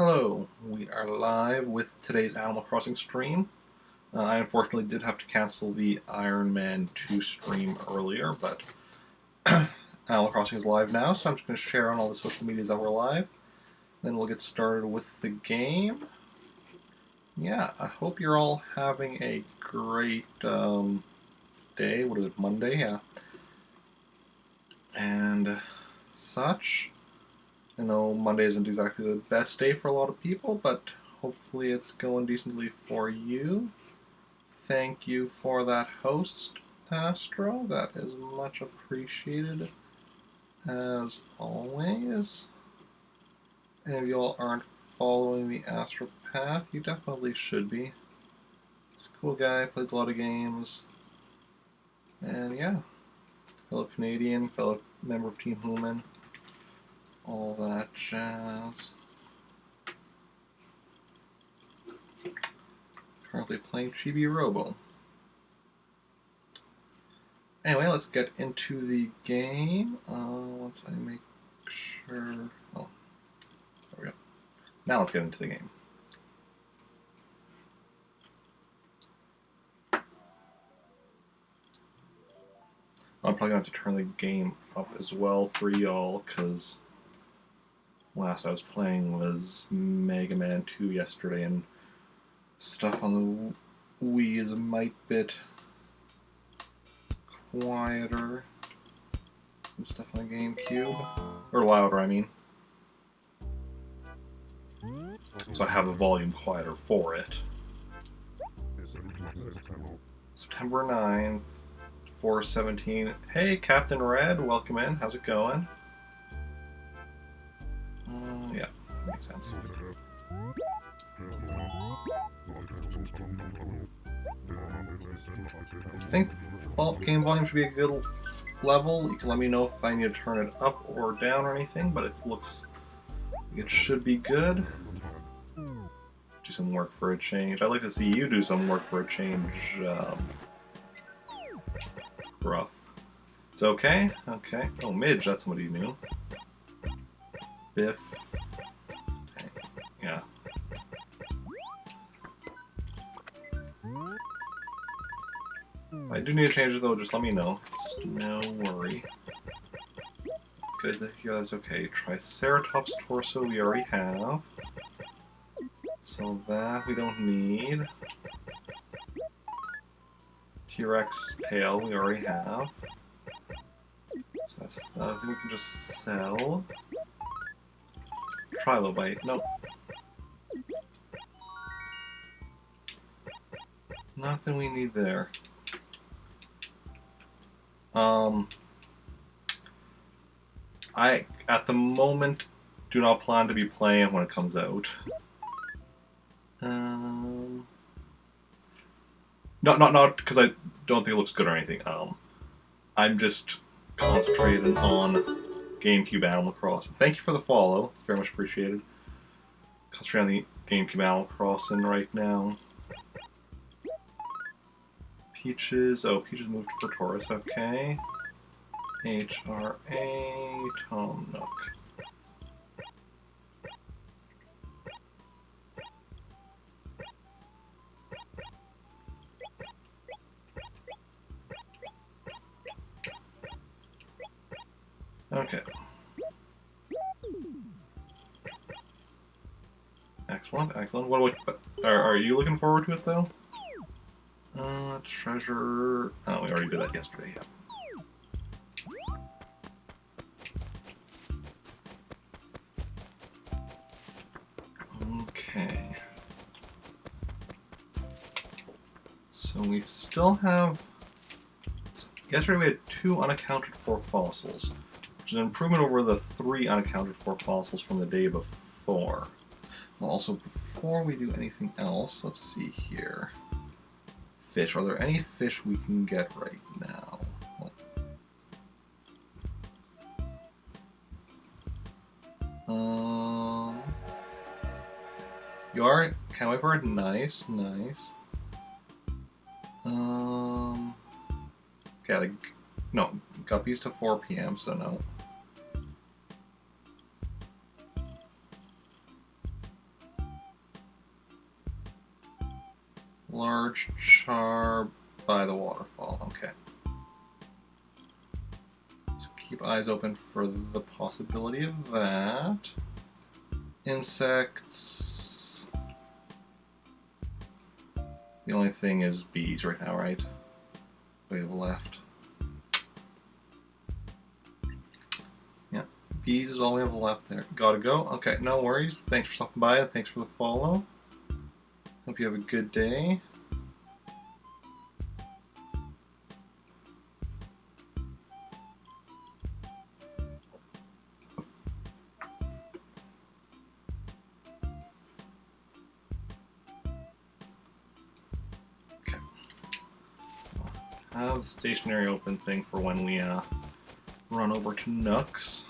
Hello, we are live with today's Animal Crossing stream. I unfortunately did have to cancel the Iron Man 2 stream earlier, but Animal Crossing is live now, so I'm just going to share on all the social medias that we're live. Then we'll get started with the game. Yeah, I hope you're all having a great day. What is it, Monday? Yeah. And such. I know Monday isn't exactly the best day for a lot of people, but hopefully it's going decently for you. Thank you for that host, Astro. That is much appreciated, as always. And if y'all aren't following the Astro Path, you definitely should be. He's a cool guy, plays a lot of games. And yeah, fellow Canadian, fellow member of Team Human, all that jazz. Currently playing Chibi Robo. Anyway, let's get into the game. Once I make sure... Oh, there we go. Now let's get into the game. I'm probably going to have to turn the game up as well for y'all, because last I was playing was Mega Man 2 yesterday, and stuff on the Wii is a mite bit quieter than stuff on the GameCube. Or louder, I mean. So I have the volume quieter for it. September 9th, 4/17. Hey, Captain Red, welcome in. How's it going? Yeah, makes sense. I think game volume should be a good level. You can let me know if I need to turn it up or down or anything, but it looks like it should be good. Do some work for a change. I'd like to see you do some work for a change, Rough. It's okay? Okay. Oh, Midge, that's somebody new. Biff. Okay. Yeah. If I do need to change it though, just let me know. It's no worry. Good to hear that's okay. Triceratops torso we already have. So that we don't need. T-Rex tail we already have. So that's I think we can just sell. Trilobite, nope. Nothing we need there. I, at the moment, do not plan to be playing when it comes out. Not because I don't think it looks good or anything. I'm just concentrating on GameCube Animal Crossing. Thank you for the follow. It's very much appreciated. Concentrating on the GameCube Animal Crossing right now. Peaches. Oh, Peaches moved to Taurus. Okay. HRA. Tom Nook. Okay. Excellent, excellent. What are you looking forward to it though? Treasure. Oh, we already did that yesterday. Yeah. Okay. So we still have. Yesterday we had 2 unaccounted for fossils, which is an improvement over the 3 unaccounted for fossils from the day before. Also, before we do anything else, let's see here. Fish. Are there any fish we can get right now? You are Kawaii bird. Nice, nice. Okay, no, guppies to 4 p.m. So no. Large char by the waterfall. Okay. So keep eyes open for the possibility of that. Insects. The only thing is bees right now, right? Way to the left. Yeah, bees is all we have left there. Gotta go. Okay, no worries. Thanks for stopping by and thanks for the follow. Hope you have a good day. Okay. So, have the stationary open thing for when we run over to Nooks.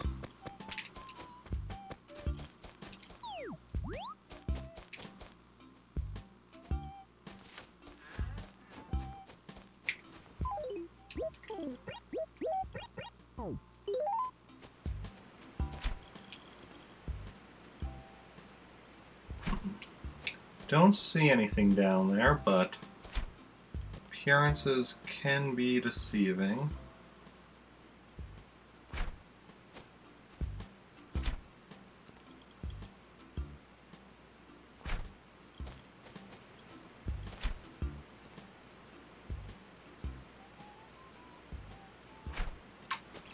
Don't see anything down there, but appearances can be deceiving.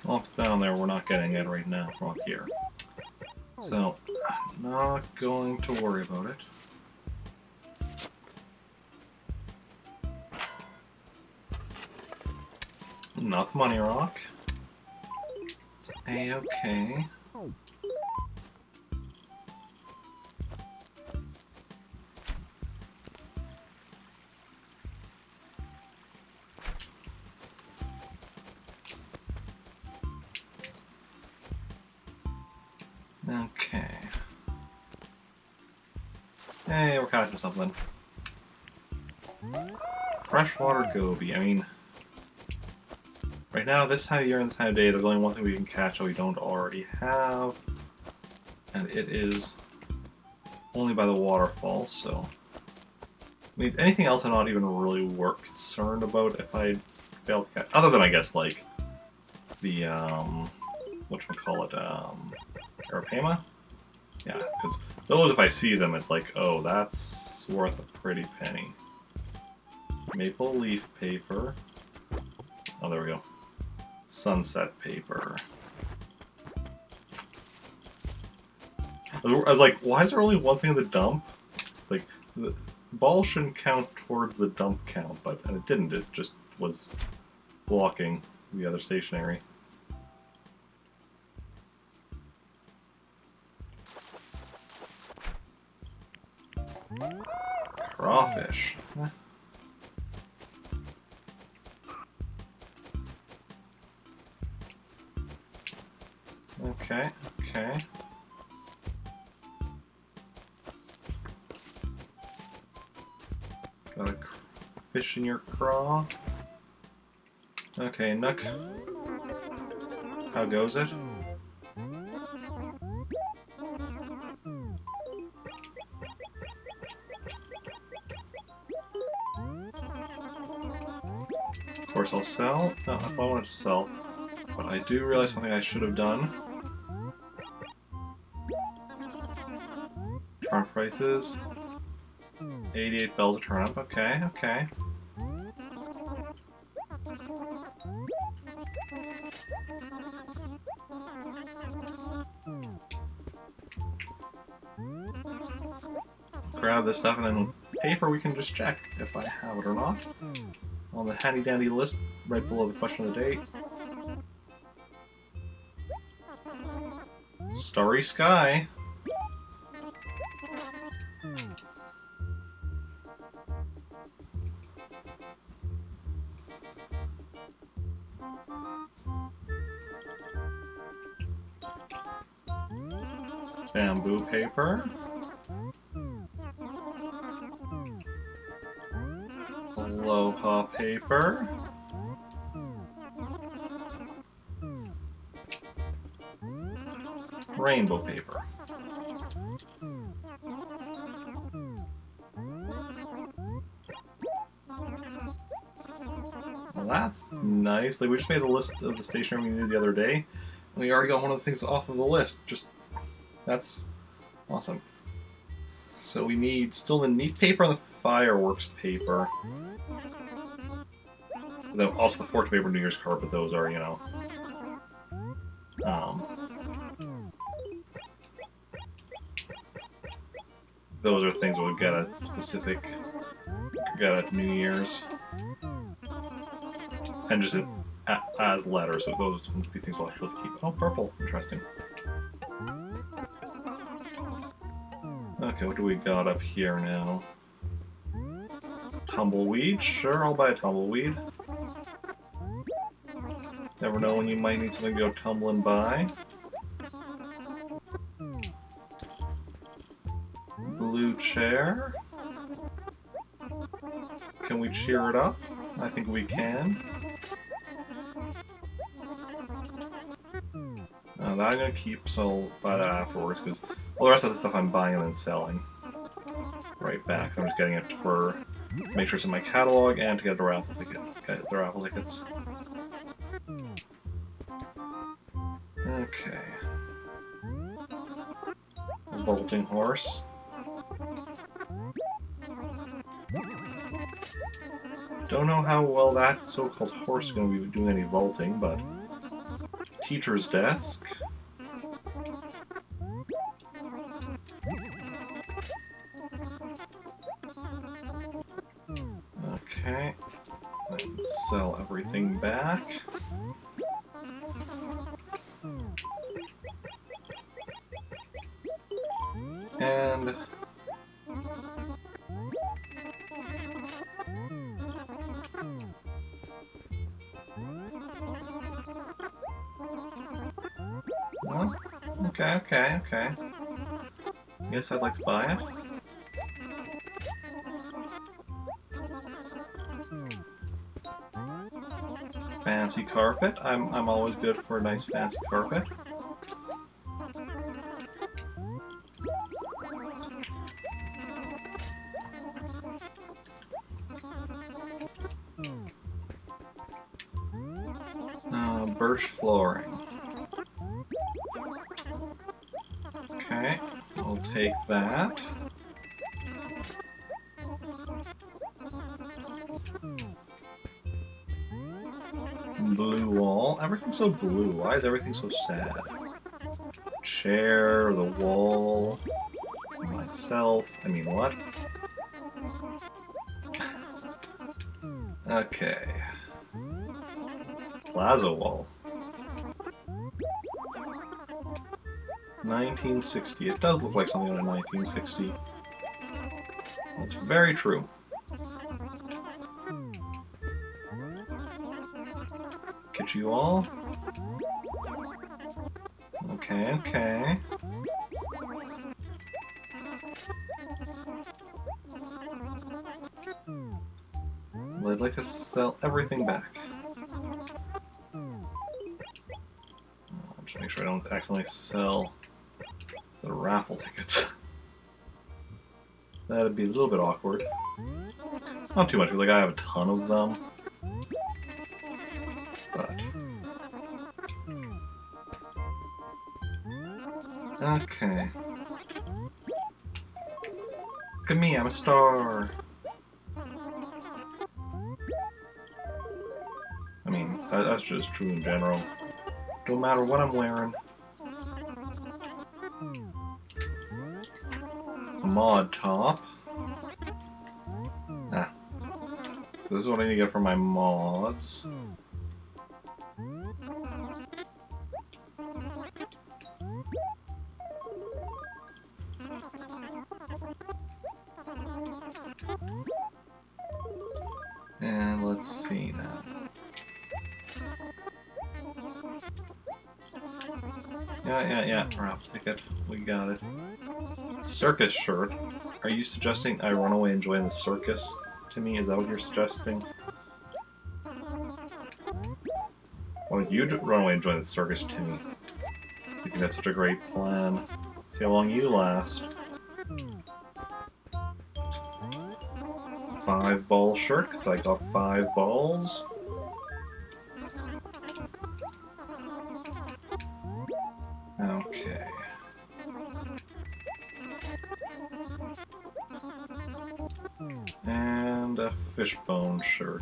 Off down there, we're not getting it right now from up here. So, not going to worry about it. Not the money rock. It's A-okay. Okay. Hey, we're catching something. Freshwater goby. I mean, right now, this time of year and this time of day, there's only one thing we can catch that we don't already have, and it is only by the waterfall, so means anything else I'm not even really concerned about if I fail to catch, other than I guess like the whatchamacallit, Arapema? Yeah, because those, if I see them, it's like, oh, that's worth a pretty penny. Maple leaf paper. Oh, there we go. Sunset paper. I was like, why is there only one thing in the dump? Like, the ball shouldn't count towards the dump count, but and it didn't. It just was blocking the other stationary. Crawfish. Okay, okay. Got a fish in your craw. Okay, Nook. How goes it? Of course I'll sell. No, that's all I wanted to sell. But I do realize something I should have done. Turnip prices. 88 bells a turnip. Okay, okay. Grab this stuff and then paper we can just check if I have it or not. On the handy dandy list right below the question of the day. Starry Sky. Bamboo paper. Aloha paper. Rainbow paper. that's nice. Like, we just made the list of the stationery we needed the other day, and we already got one of the things off of the list. That's awesome. So we need still the neat paper and the fireworks paper. Also the fortune paper, New Year's card, but those are, you know... those are things we'll get at specific... get at New Year's. And just as letters, so those would be things I'll actually keep. Oh, purple. Interesting. Okay, what do we got up here now? Tumbleweed? Sure, I'll buy a tumbleweed. Never know when you might need something to go tumbling by. Blue chair. Can we cheer it up? I think we can. That I'm gonna keep, so I'll buy that afterwards, because well, the rest of the stuff I'm buying and then selling. Right back. I'm just getting it for make sure it's in my catalog and to get the raffle ticket. Get the raffle tickets. Okay. A bolting horse. Don't know how well that so-called horse is going to be doing any vaulting, but... Teacher's desk. Okay. Let's sell everything back. And... well, okay. Guess I'd like to buy it. Fancy carpet. I'm always good for a nice fancy carpet. Birch flooring. Okay, I'll take that. Blue wall. Everything's so blue. Why is everything so sad? Chair, the wall, myself. I mean, what? Okay. Plaza wall. 1960. It does look like something out of 1960. That's very true. Get you all. Okay. Well, I'd like to sell everything back. I'll just make sure I don't accidentally sell the raffle tickets. That'd be a little bit awkward. Not too much, like I have a ton of them. But... okay. Look at me, I'm a star! I mean, that's just true in general. No matter what I'm wearing. A mod top. Ah. So this is what I need to get for my mods. And let's see now. Yeah. Raffle ticket. We got it. Circus shirt. Are you suggesting I run away and join the circus to me? Is that what you're suggesting? Why don't you run away and join the circus to me? You think that's such a great plan? See how long you last. 5-ball shirt, because I got 5 balls. Okay. And a fishbone shirt.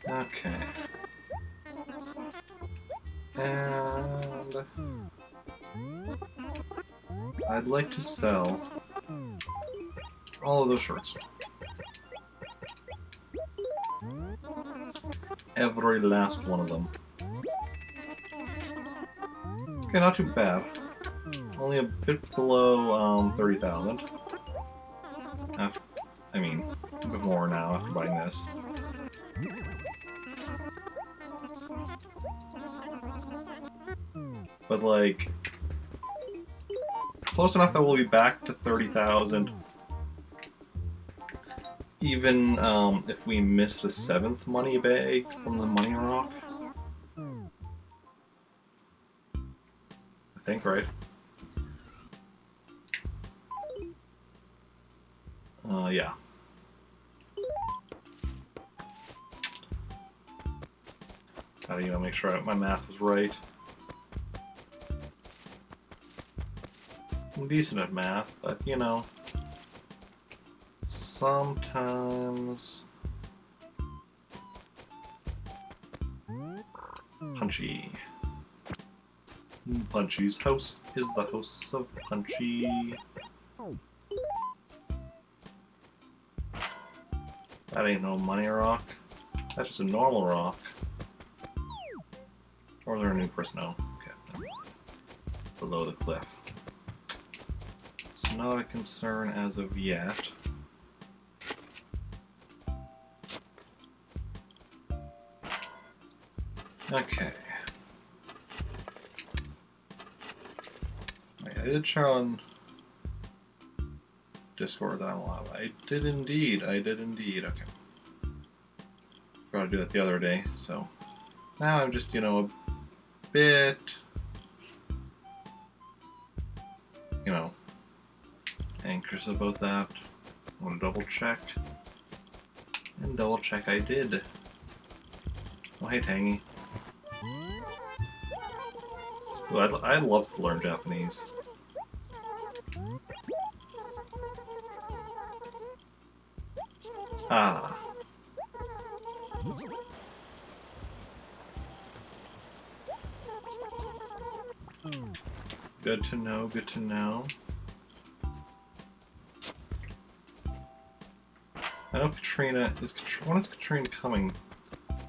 Okay. And I'd like to sell all of those shirts. Every last one of them. Okay, not too bad. Only a bit below 30,000. I mean, a bit more now after buying this. But like, close enough that we'll be back to 30,000. Even if we miss the 7th money bag from the money rock. I think, right? Yeah. Gotta, make sure my math was right. I'm decent at math, but, sometimes... Punchy. Punchy's house is the house of Punchy. That ain't no money rock. That's just a normal rock. Or is there a new person? No. Okay. Below the cliff. It's not a concern as of yet. Okay. I did share on Discord that I'm live. I did indeed. Okay. Forgot to do that the other day, so now I'm just, a bit, anxious about that. I want to double check. And double check I did. Oh, hey, Tangy. So I'd love to learn Japanese. Ah. Good to know, good to know. I know Katrina is. When is Katrina coming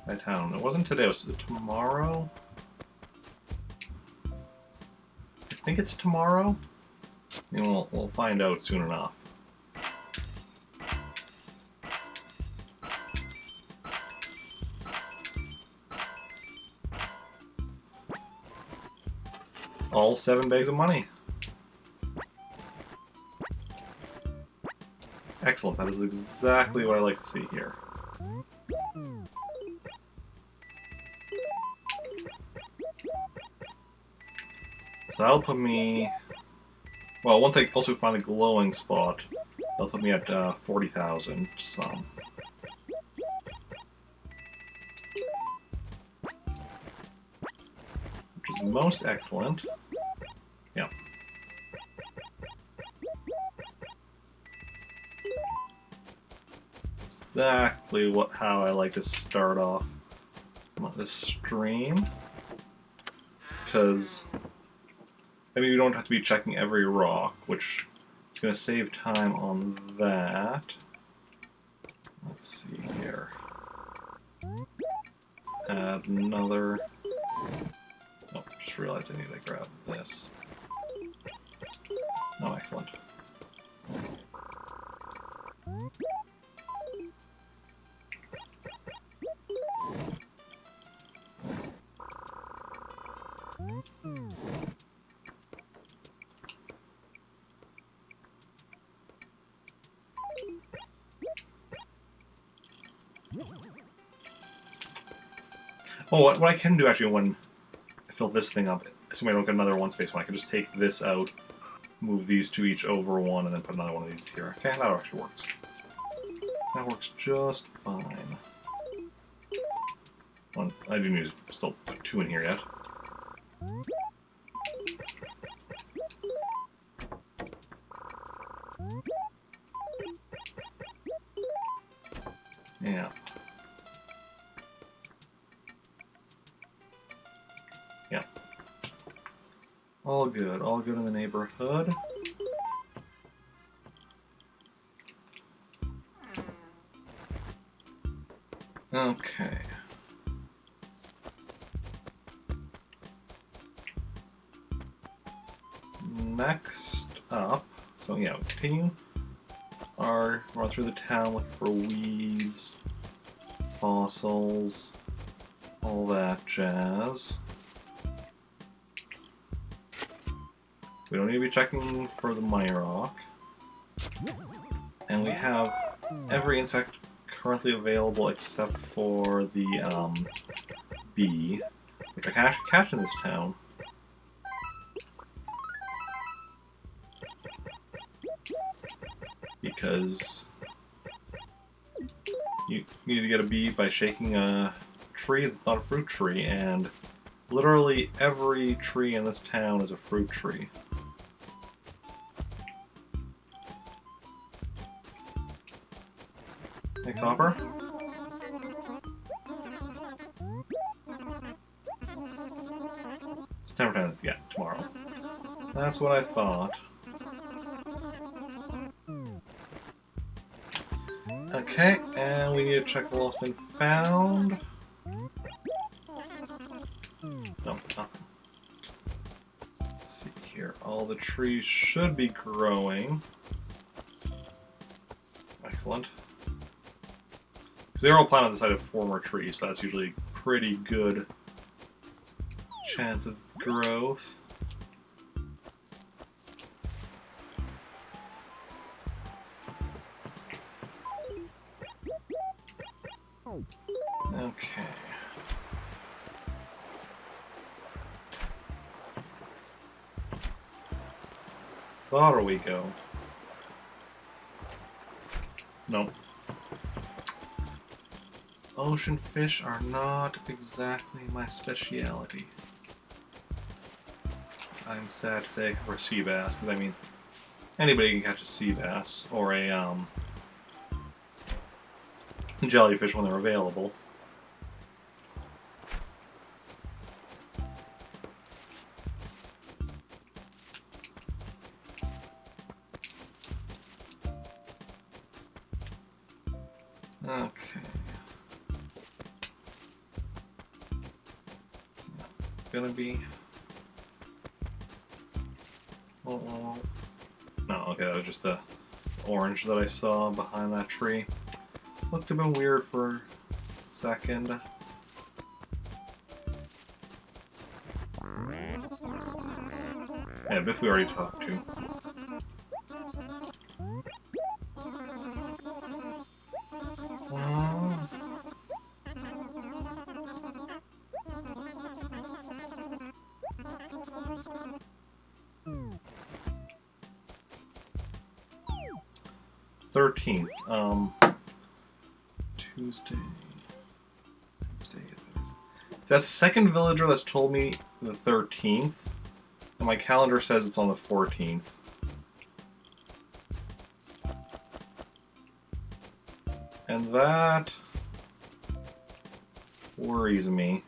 by town? It wasn't today. Was it tomorrow? I think it's tomorrow. I mean, we'll find out soon enough. All 7 bags of money. Excellent. That is exactly what I like to see here. So that'll put me... Well, once I also find the glowing spot, that'll put me at 40,000 some. Which is most excellent. Yeah. It's exactly how I like to start off this stream. Because... I mean, you don't have to be checking every rock, which is going to save time on that. Let's see here. Let's add another... Oh, just realized I need to grab this. Oh, excellent. Oh, what I can do actually when I fill this thing up, assuming I don't get another 1 space one, I can just take this out move these two each over one and then put another one of these here. Okay, that actually works. That works just fine. Well, I do need to still put 2 in here yet. Yeah. Yeah. All good in the neighborhood. Okay. Next up, so yeah, we continue our run through the town looking for weeds, fossils, all that jazz. We don't need to be checking for the money rock. And we have every insect currently available except for the bee, which I can actually catch in this town. Because you need to get a bee by shaking a tree that's not a fruit tree, and literally every tree in this town is a fruit tree. Hey, Copper? September 10th, yeah, tomorrow. That's what I thought. Okay, and we need to check the lost and found. No, nothing. Let's see here. All the trees should be growing. Excellent. Because they're all planted on the side of former trees, so that's usually pretty good chance of growth. Okay. Far we go. Nope. Ocean fish are not exactly my speciality. I'm sad to say for sea bass, because I mean, anybody can catch a sea bass or a jellyfish when they're available. Okay. Gonna be. Oh, no, okay, that was just a orange that I saw behind that tree. Looked a bit weird for a second. Yeah, Biff we already talked to. Uh, 13th. Tuesday. Wednesday, Thursday. So that's the second villager that's told me the 13th. And my calendar says it's on the 14th. And that worries me.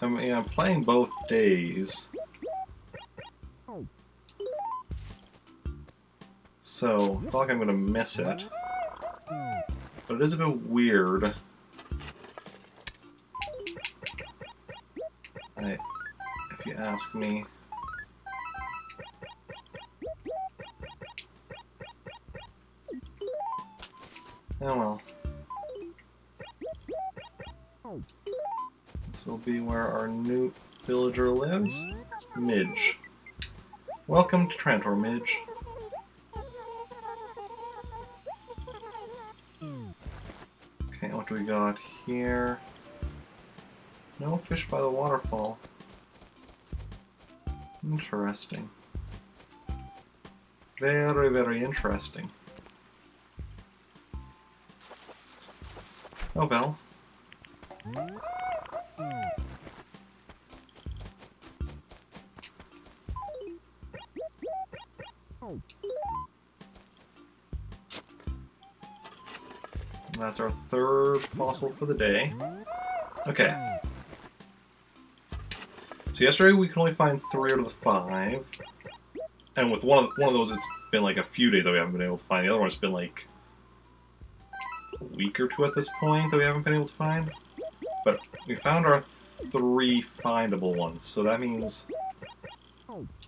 I mean, I'm playing both days. So, it's not like I'm going to miss it. But it is a bit weird. If you ask me. Oh well. This will be where our new villager lives. Midge. Welcome to Trantor, Midge. Okay, what do we got here? No fish by the waterfall. Interesting. Very, very interesting. Oh, well. And that's our third fossil for the day. Okay. So yesterday we could only find 3 out of the 5. And with one of those, it's been like a few days that we haven't been able to find. The other one, it's been like a week or 2 at this point that we haven't been able to find. But we found our 3 findable ones, so that means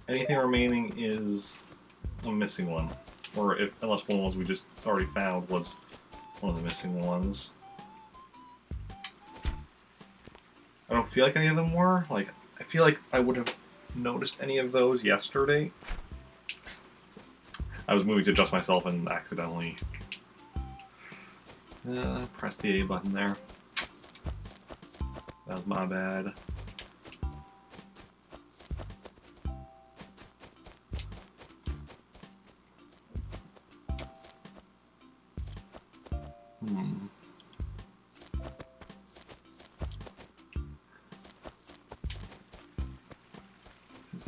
anything remaining is a missing one. Or unless one of the ones we just already found was one of the missing ones. I don't feel like any of them were. Like, I feel like I would have noticed any of those yesterday. I was moving to adjust myself and accidentally pressed the A button there. That was my bad.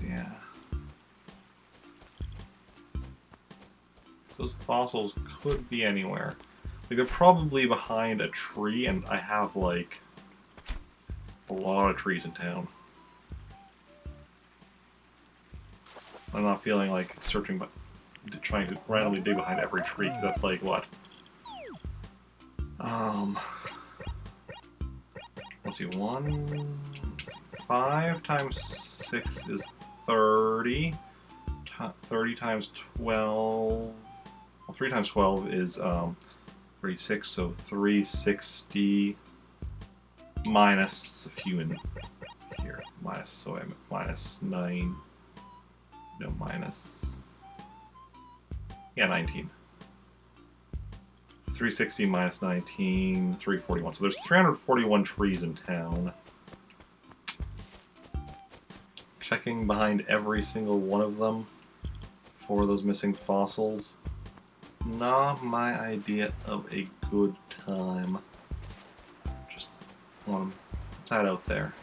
Yeah. So those fossils could be anywhere. Like, they're probably behind a tree, and I have, like, a lot of trees in town. I'm not feeling like searching, but trying to randomly dig behind every tree, because that's like, what? Let's see, 5 times 6 is 30. 30 times 12... Well, 3 times 12 is 36, so 360 minus a few in here. Minus, so I'm minus 9. No, minus... Yeah, 19. 360 minus 19, 341. So there's 341 trees in town. Checking behind every single one of them for those missing fossils. Not my idea of a good time. Just want to put that out there.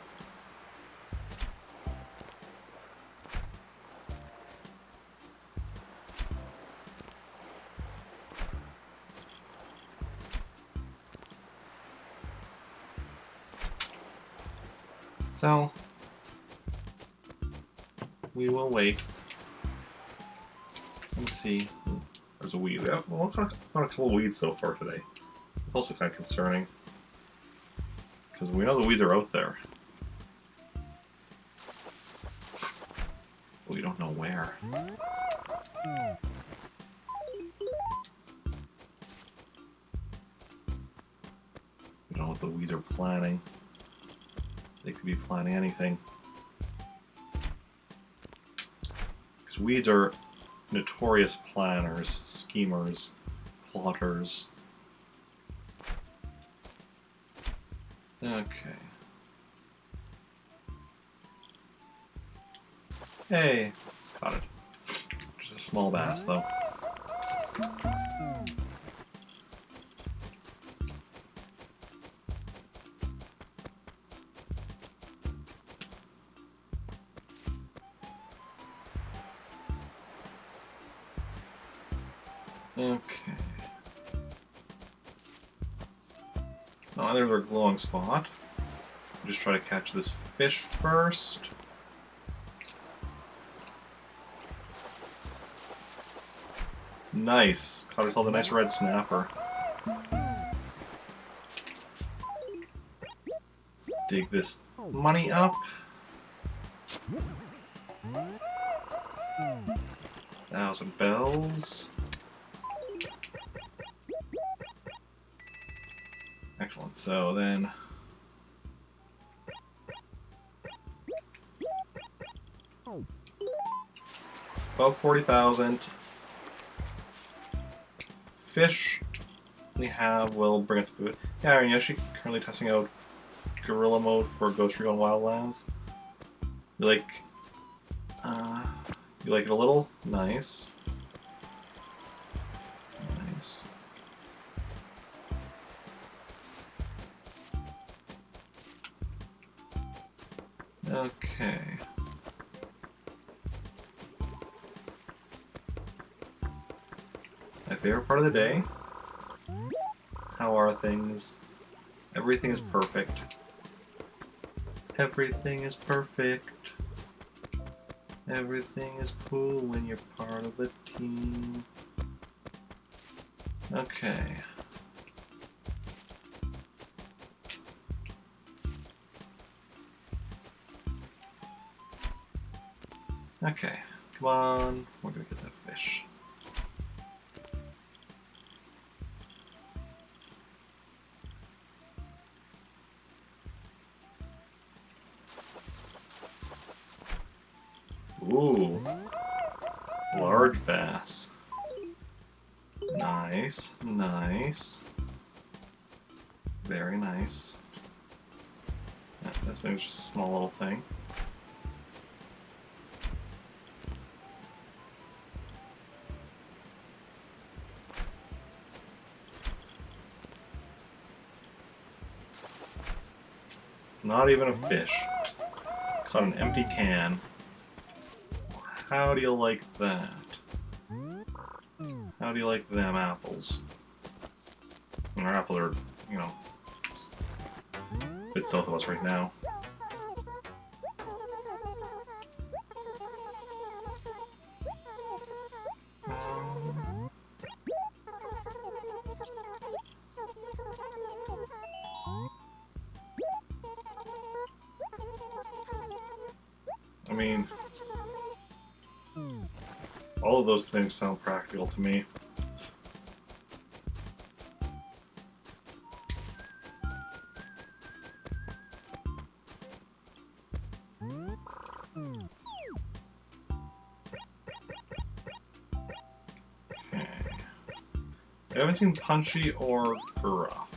So, we will wait and see. There's a weed. We have found a couple of weeds so far today. It's also kind of concerning, because we know the weeds are out there. But we don't know where. We don't know what the weeds are planning. They could be planning anything. Because weeds are notorious planners, schemers, plotters. Okay. Hey! Got it. Just a small bass, though. Okay. Oh, there's our glowing spot. Just try to catch this fish first. Nice. Caught ourselves a nice red snapper. Let's dig this money up. 1,000 bells. Excellent. So then, about 40,000. Fish we have will bring us food. Yeah, I'm actually currently testing out Gorilla Mode for Ghost Recon Wildlands. Like, You like it a little? Nice. Nice. Okay. My favorite part of the day. How are things? Everything is perfect. Everything is perfect. Everything is cool when you're part of a team. Okay. Okay. Come on. We're gonna get that fish. Ooh. Large bass. Nice. Nice. Very nice. Yeah, this thing's just a small little thing. Not even a fish. Caught an empty can. How do you like that? How do you like them apples? And our apples are, you know, a bit south of us right now. I mean, all of those things sound practical to me. Okay. I haven't seen Punchy or Gruff.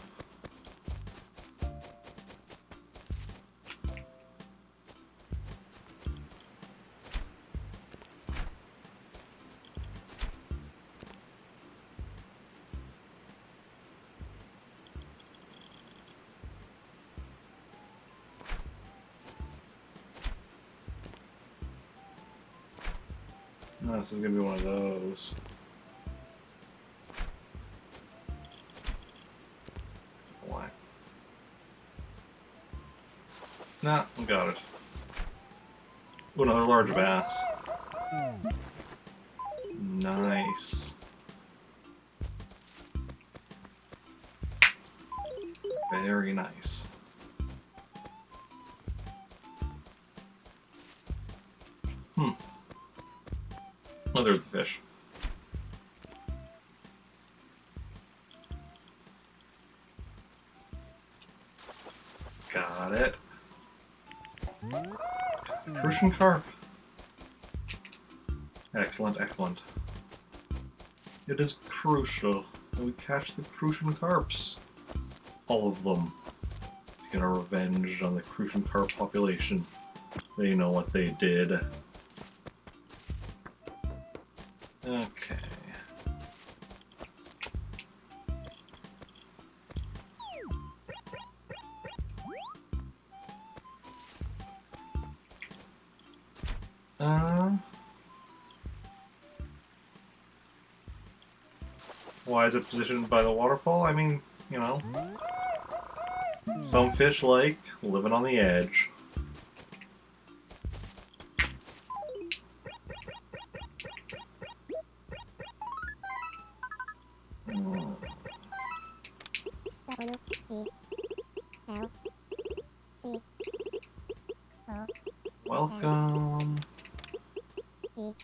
No, this is gonna be one of those. Why? Nah, we got it. Ooh, another large bass. Nice. Very nice. Oh, there's the fish. Got it. Crucian carp. Excellent, excellent. It is crucial that we catch the Crucian carps. All of them. To get our revenge on the Crucian carp population. They know what they did. Okay. Why is it positioned by the waterfall? I mean, you know, some fish like living on the edge. Welcome to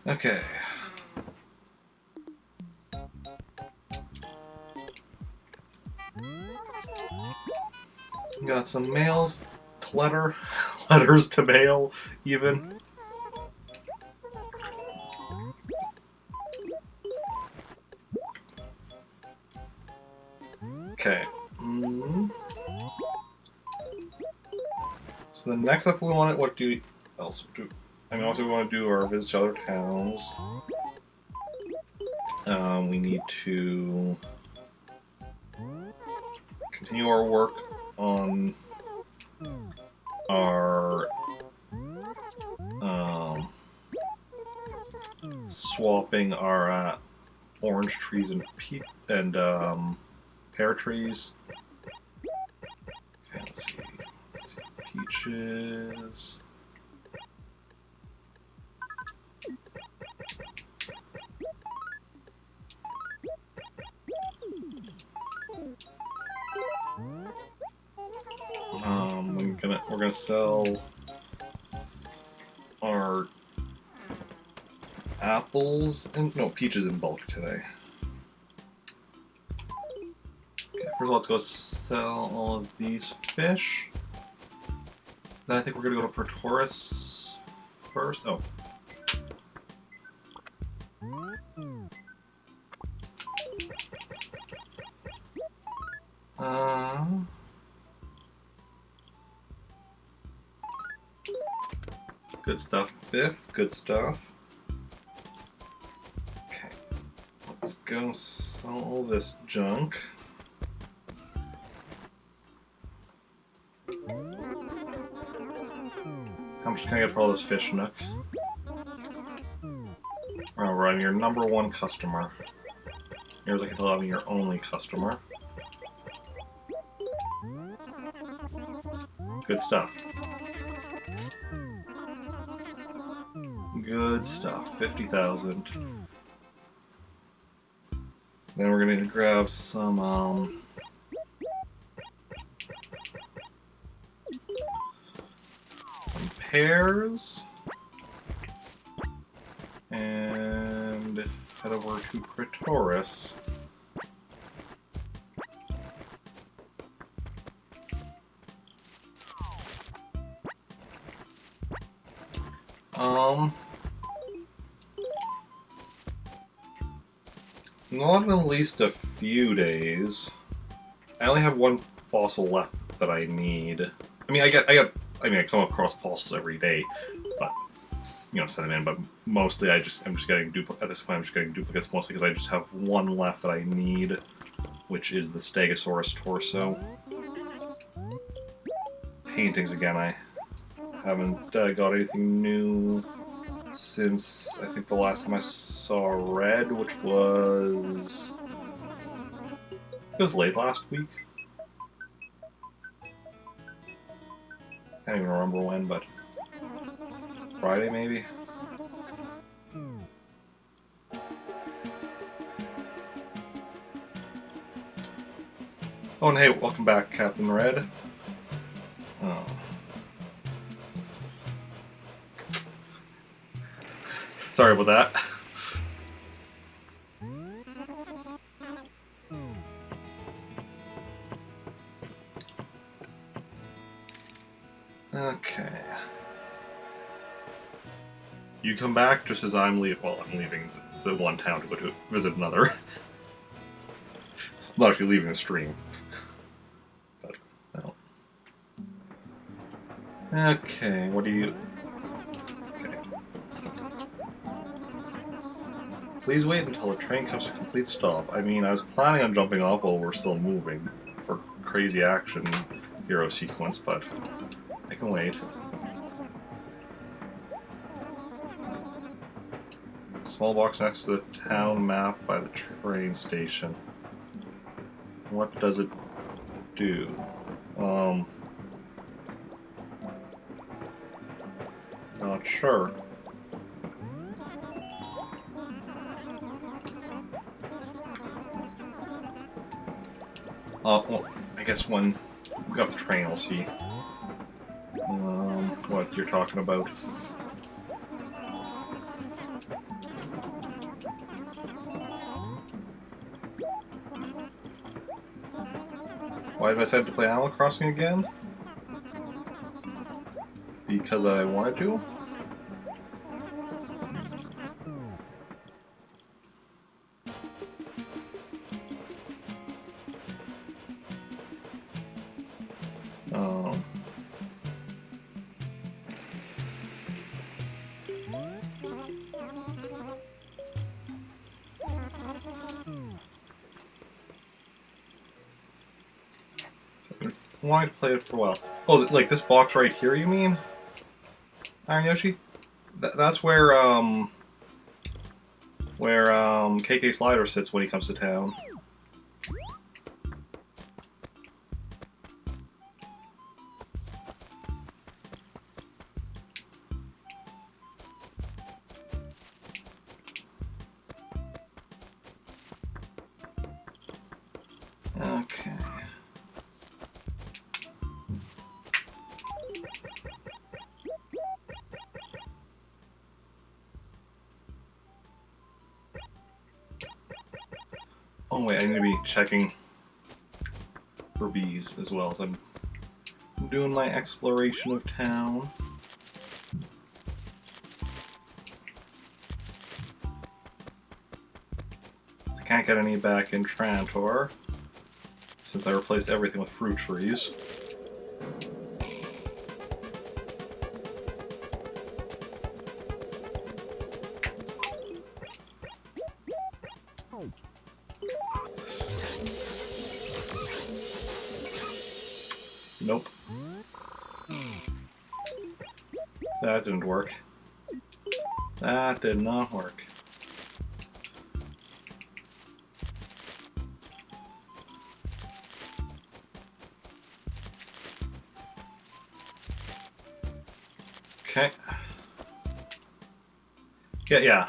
Okay. Got some mails to letters to mail, even. Okay. So the next up, we want to, what do we else do? I mean, also we want to do our visit to other towns. We need to continue our work on our swapping our orange trees and pear trees. Okay, let's see. Peaches. We're gonna sell our apples and peaches in bulk today. Okay, first of all, let's go sell all of these fish. Then I think we're gonna go to Pretoris first. Oh. Good stuff, Biff. Good stuff. Okay. Let's go sell all this junk. How much can I get for all this fish, Nook? Oh, I'm your number one customer. Here's like I'm your only customer. Good stuff. Good stuff. 50,000. Then we're gonna grab some pears and head over to Pretoris. Not in at least a few days. I only have one fossil left that I need. I mean, I come across fossils every day, but send them in. But mostly, I'm just getting duplicates. At this point, I'm just getting duplicates mostly because I just have one left that I need, which is the Stegosaurus torso. Paintings again. I haven't got anything new since I think the last time I saw Red, which was late last week. Can't even remember when, but Friday maybe. Oh, and hey, welcome back, Captain Red. Oh. Sorry about that. Okay. You come back just as I'm leaving. Well, I'm leaving the one town to go to visit another. I'm not actually leaving the stream. But, no. Okay, what do you... Okay. Please wait until the train comes to a complete stop. I mean, I was planning on jumping off while we're still moving for crazy action hero sequence, but I can wait. Small box next to the town map by the train station. What does it do? Not sure. Well, I guess when we got the train, I'll see what you're talking about. Why did I decide to play Animal Crossing again? Because I wanted to? wanting to play it for a while. Oh, like this box right here, you mean? Iron Yoshi? That's where KK Slider sits when he comes to town. Okay. Oh wait, I need to be checking for bees as well as I'm doing my exploration of town. I can't get any back in Trantor since I replaced everything with fruit trees. Nope. That didn't work. That did not work. Okay. Yeah.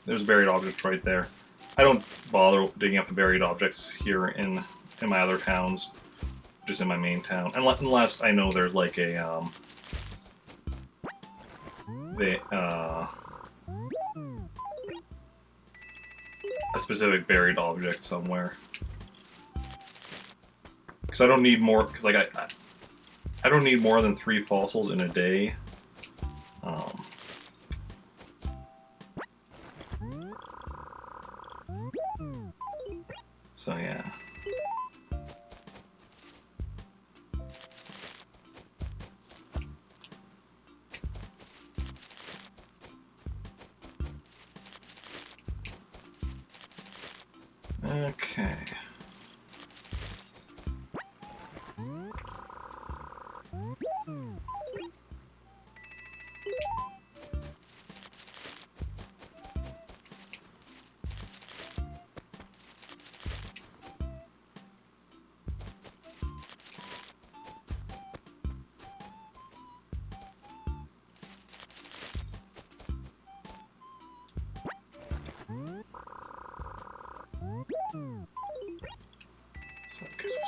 There's buried objects right there. I don't bother digging up the buried objects here in my other towns, just in my main town, unless I know there's like a specific buried object somewhere. Because I don't need more. Because like I don't need more than 3 fossils in a day. So yeah. Okay.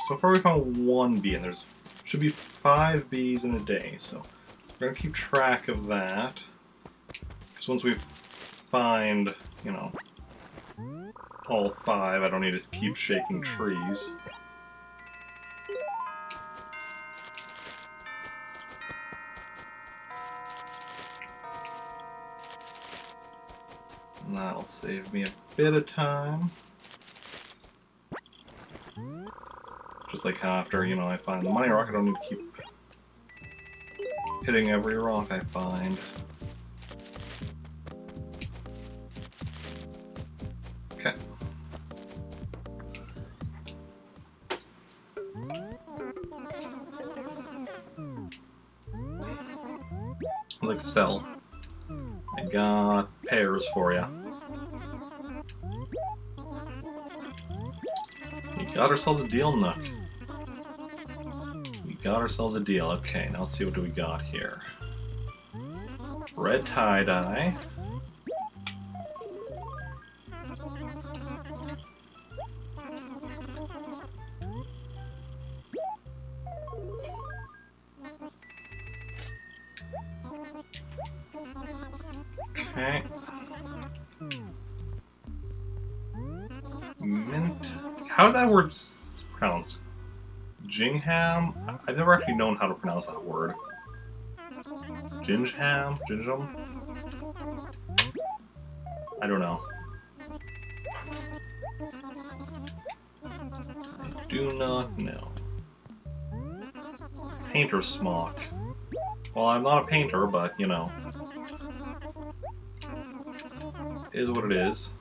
So far we found 1 bee, and there's should be 5 bees in a day, so we're gonna keep track of that. Because once we find, you know, all 5, I don't need to keep shaking trees. And that'll save me a bit of time. Just like after, you know, I find the money rock, I don't need to keep hitting every rock I find. Okay. I'd like to sell. I got pears for you. We got ourselves a deal, Nook. We got ourselves a deal. Okay, now let's see what do we got here. Red tie-dye. Okay. Mint. How's that word pronounced? Jingham? I've never actually known how to pronounce that word. Gingham? Gingham? I don't know. I do not know. Painter smock. Well, I'm not a painter, but, you know. It is what it is.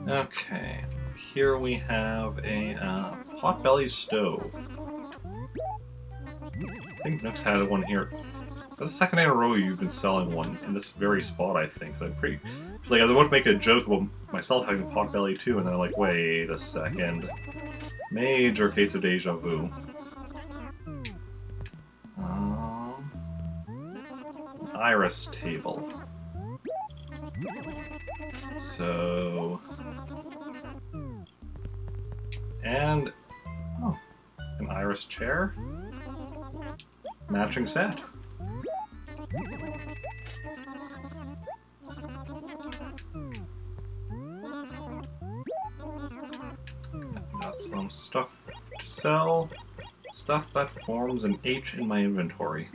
Okay, here we have a Potbelly stove. I think Nook's had one here. That's the second day in a row you've been selling one in this very spot, I think. It's like I was about to make a joke about myself having Potbelly too, and then I'm like, wait a second. Major case of deja vu. Iris table. So... And... Oh. An Iris chair? Matching set. Got some stuff to sell. Stuff that forms an H in my inventory.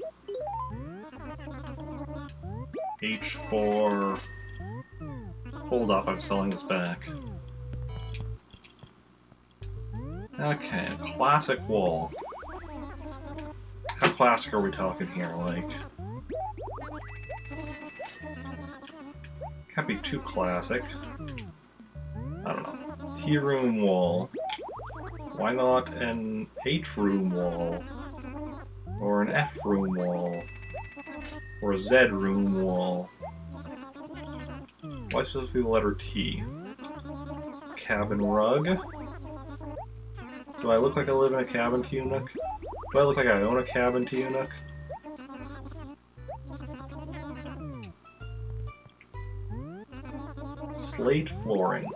H for... Hold up, I'm selling this back. Okay, a classic wall. How classic are we talking here? Like... Can't be too classic. I don't know. Tea room wall. Why not an H room wall? Or an F room wall? Or a Z room wall? Why specifically the letter T? Cabin rug? Do I look like I live in a cabin, Tunic? Do I look like I own a cabin, Tunic? Slate flooring.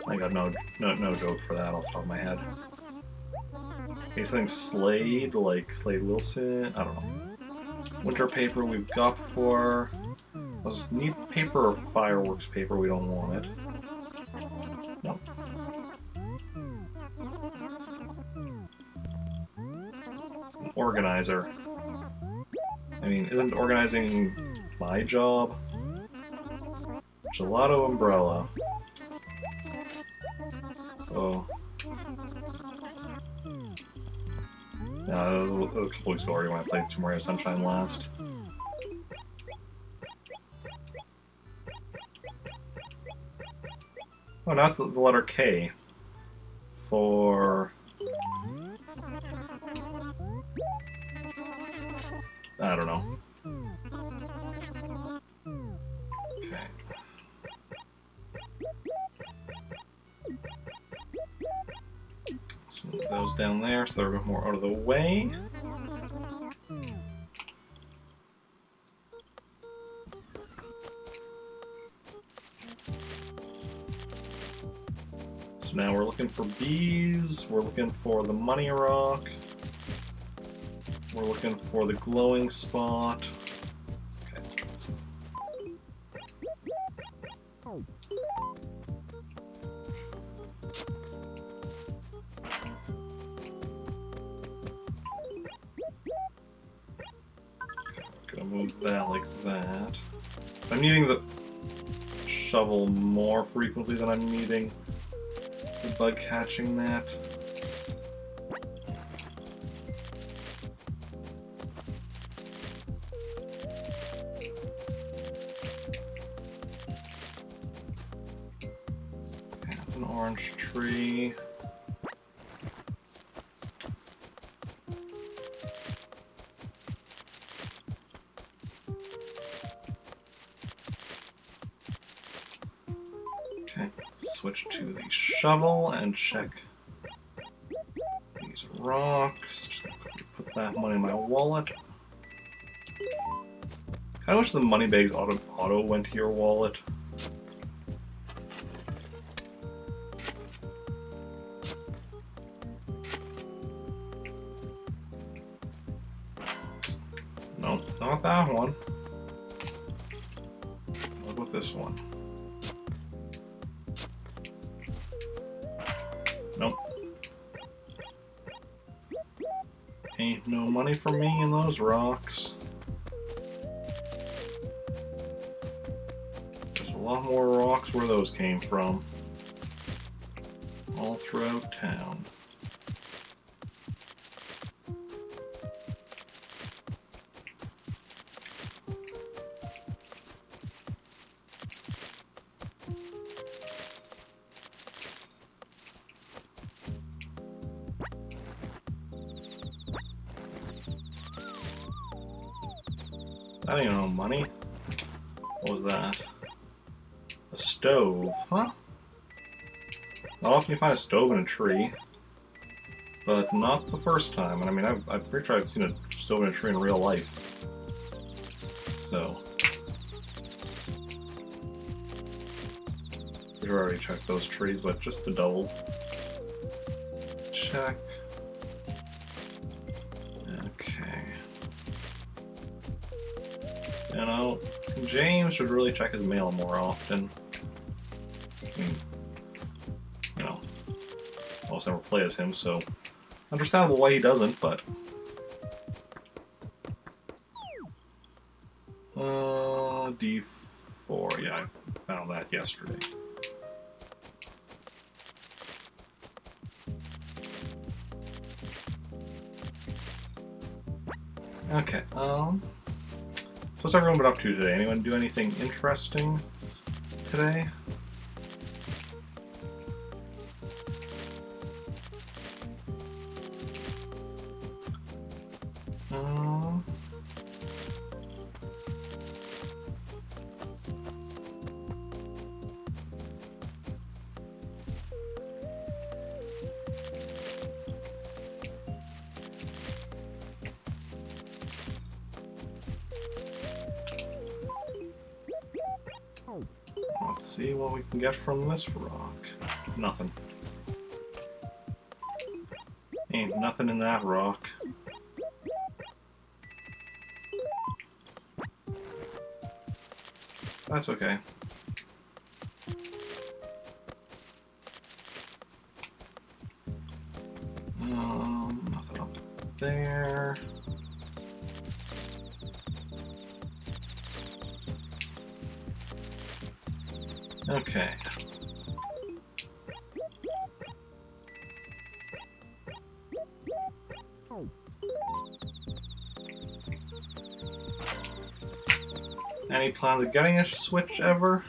I got no joke for that off the top of my head. Okay, something Slade, like Slade Wilson, I don't know. Winter paper we've got for... Was neat paper or fireworks paper? We don't want it. No. An organizer. I mean, isn't organizing my job? Gelato umbrella. Oh. Yeah, that was a couple weeks ago already when I played Super Mario Sunshine last. Oh, now it's the letter K. For... I don't know. Okay. Let's move those down there so they're a bit more out of the way. So now we're looking for bees, we're looking for the money rock, we're looking for the glowing spot. Okay, let's... Gonna move that like that. I'm needing the shovel more frequently than I'm needing the bug catching net. Okay, that's an orange tree. Okay, let's switch to the shovel and check these rocks. Just put that money in my wallet. I wish the money bags auto went to your wallet. No, not that one. What with this one? Nope. Ain't no money for me in those rocks. There's a lot more rocks where those came from. All throughout town. That ain't no money. What was that? A stove, huh? Not often you find a stove in a tree. But not the first time. And I mean, I'm pretty sure I've seen a stove in a tree in real life. So. We've already checked those trees, but just to double check. Okay. You know, James should really check his mail more often. I mean, you know, I almost never play as him, so understandable why he doesn't, but D4, yeah, I found that yesterday. Okay, so what's everyone been up to today? Anyone do anything interesting today? Let's see what we can get from this rock. Nothing. Ain't nothing in that rock. That's okay. Nothing up there. Okay. Any plans of getting a Switch ever?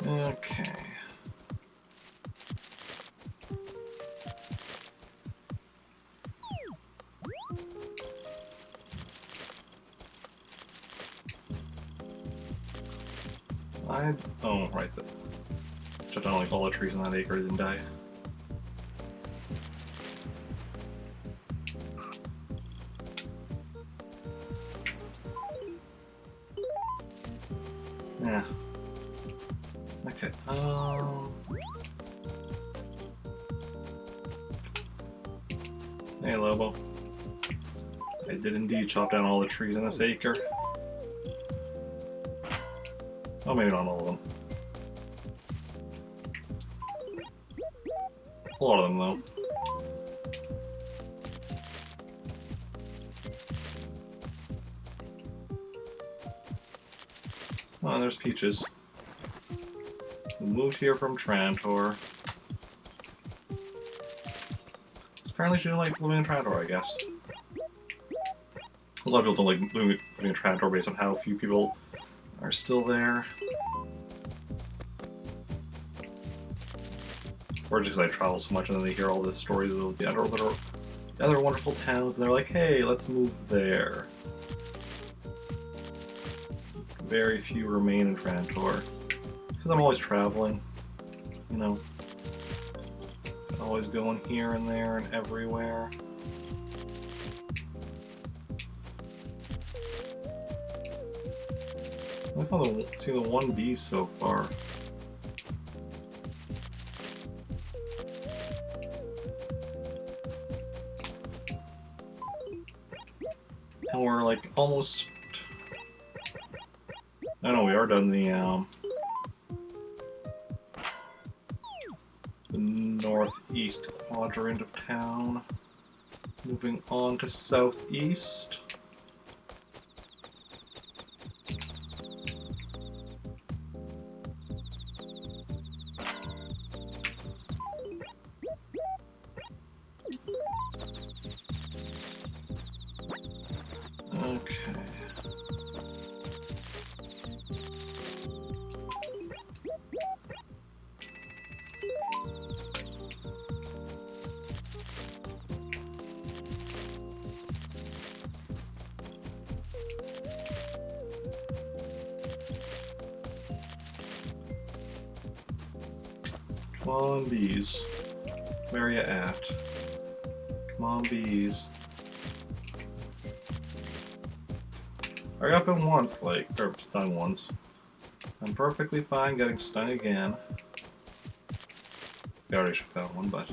Okay. Oh, right. Shut down like all the trees in that acre didn't die. Yeah. Okay. Hey, Lobo. I did indeed chop down all the trees in this acre. Oh, maybe not all of them. A lot of them, though. Oh, there's Peaches. We moved here from Trantor. Apparently she didn't like living in Trantor, I guess. A lot of people don't like living in Trantor based on how few people are still there. Or just because I travel so much and then they hear all the stories of the other wonderful towns and they're like, hey, let's move there. Very few remain in Trantor. Because I'm always traveling, you know. Always going here and there and everywhere. I've only seen the one bee so far. And we're like almost... I know we are done the northeast quadrant of town. Moving on to southeast. Come on, bees. Where ya at? Come on, bees. I got bitten once, or stung once. I'm perfectly fine getting stung again. I already shook that one, but...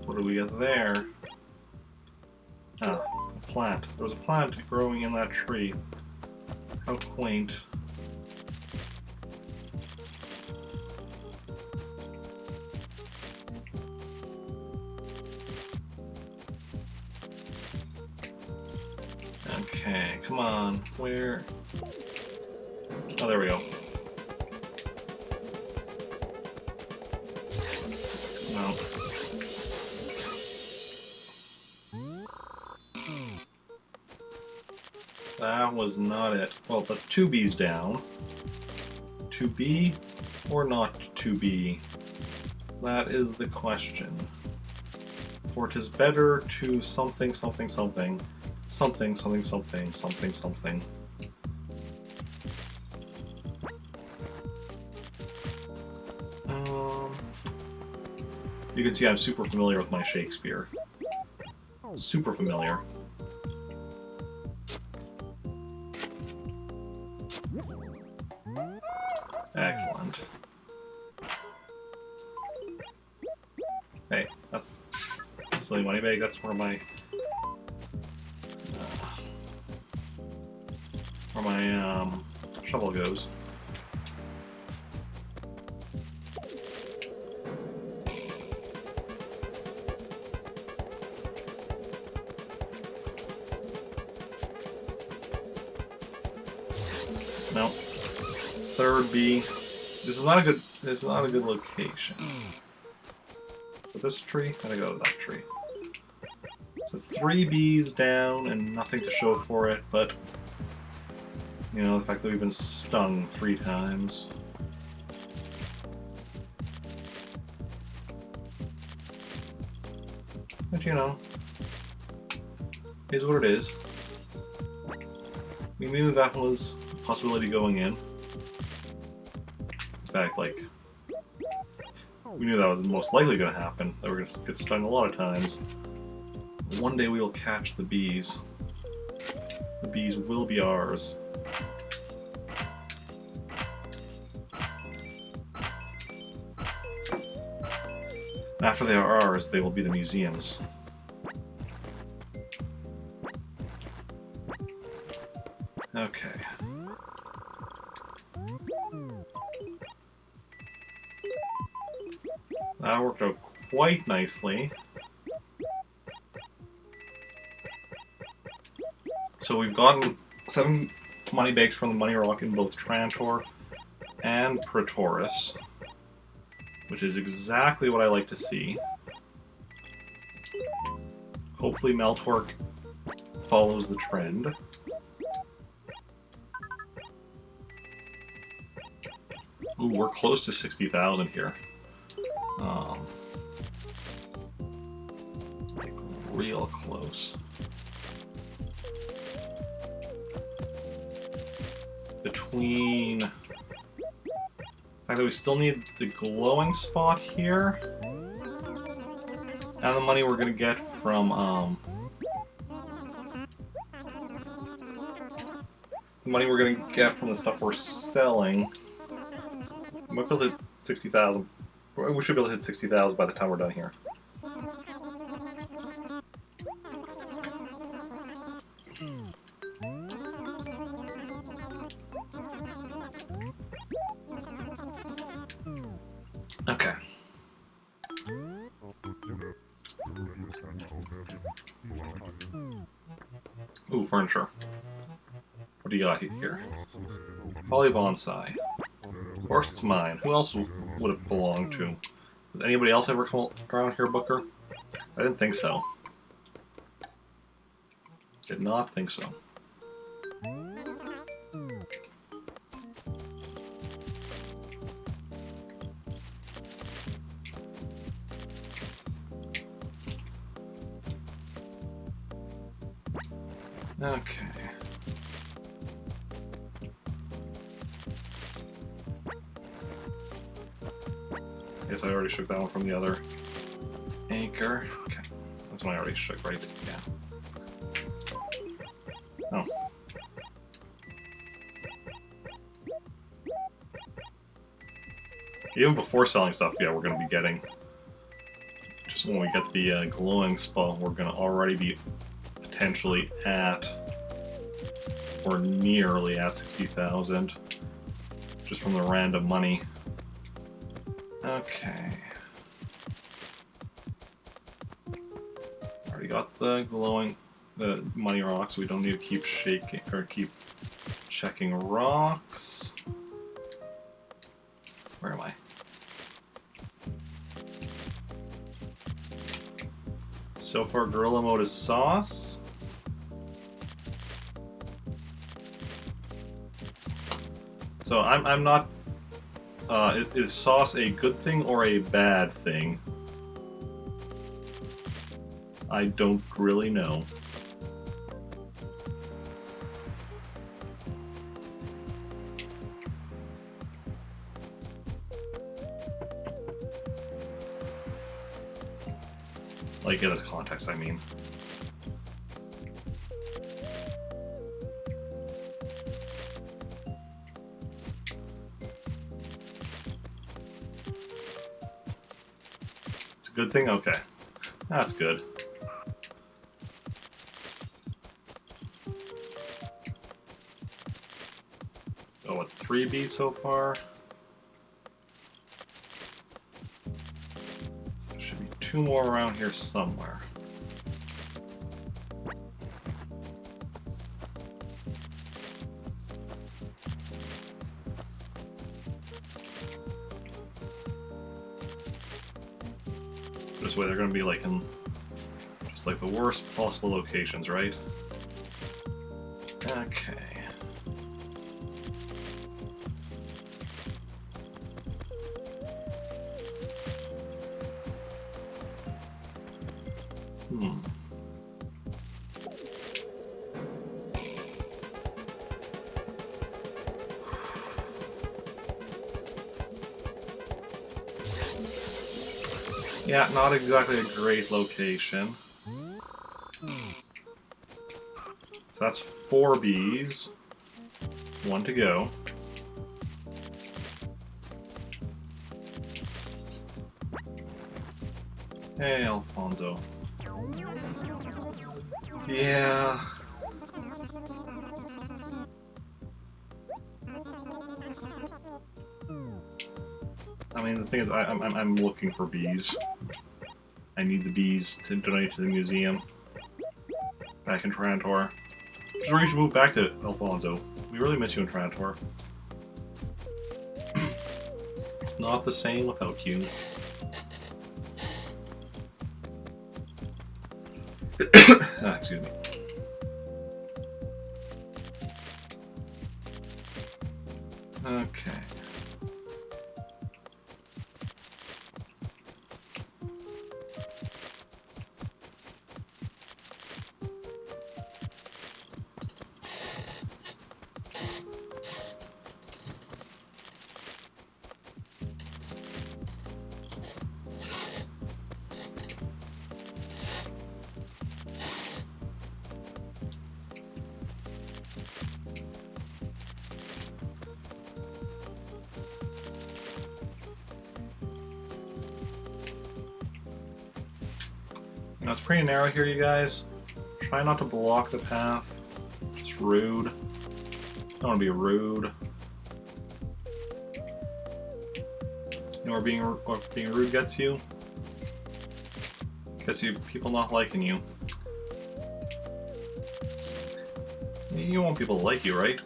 What do we get there? Ah, a plant. There was a plant growing in that tree. How quaint. Okay, come on. Where? Oh, there we go. No. That was not it. Well, but 2 bees down. To be or not to be? That is the question. For 'tis better to something, something, something. Something, something, something, something, something. You can see I'm super familiar with my Shakespeare. Super familiar. Excellent. Hey, that's silly money bag. That's where my shovel goes. No. Third bee. This is not a good. This is not a good location. But this tree, I'm gonna go to that tree. So it's 3 bees down and nothing to show for it, but you know, the fact that we've been stung 3 times. But you know, is what it is. We knew that was a possibility going in. In fact, like, we knew that was most likely going to happen, that we're going to get stung a lot of times. One day we will catch the bees. The bees will be ours. After they are ours, they will be the museum's. Okay. That worked out quite nicely. So we've gotten 7 money bags from the Money Rock in both Trantor and Pretoris, which is exactly what I like to see. Hopefully Meltork follows the trend. Ooh, we're close to 60,000 here. Like, real close. Between... the fact that we still need the glowing spot here, and the money we're gonna get from, the money we're gonna get from the stuff we're selling, we might be able to hit 60,000. We should be able to hit 60,000 by the time we're done here. Okay. Ooh, furniture. What do you got here? Poly bonsai. Of course it's mine. Who else would it belong to? Does anybody else ever come around here, Booker? I didn't think so. Did not think so. Okay. Guess I already shook that one from the other anchor. Okay. That's one I already shook, right? Yeah. Oh. Even before selling stuff, yeah, we're going to be getting... Just when we get the glowing spell, we're going to already be potentially at... or nearly at 60,000. Just from the random money. Okay. Already got the glowing... the money rocks. We don't need to keep shaking... or keep checking rocks. Where am I? So far, Gorilla Mode is sauce. So I'm not... is sauce a good thing or a bad thing? I don't really know. Like, in this context, I mean. It's a good thing? Okay. That's good. Oh, what, 3 Bs so far? There should be 2 more around here somewhere. This way they're going to be like in just like the worst possible locations, right? Okay. Yeah, not exactly a great location. So that's 4 Bs. 1 to go. Hey, Alfonso. Yeah. I mean, the thing is, I'm looking for bees. I need the bees to donate to the museum. Back in Trantor. Just ready to move back to Alfonso. We really miss you in Trantor. It's not the same without you. Excuse me. Okay. You know, it's pretty narrow here, you guys. Try not to block the path. It's rude. Don't want to be rude. You know where being rude gets you? Gets you people not liking you. You want people to like you, right?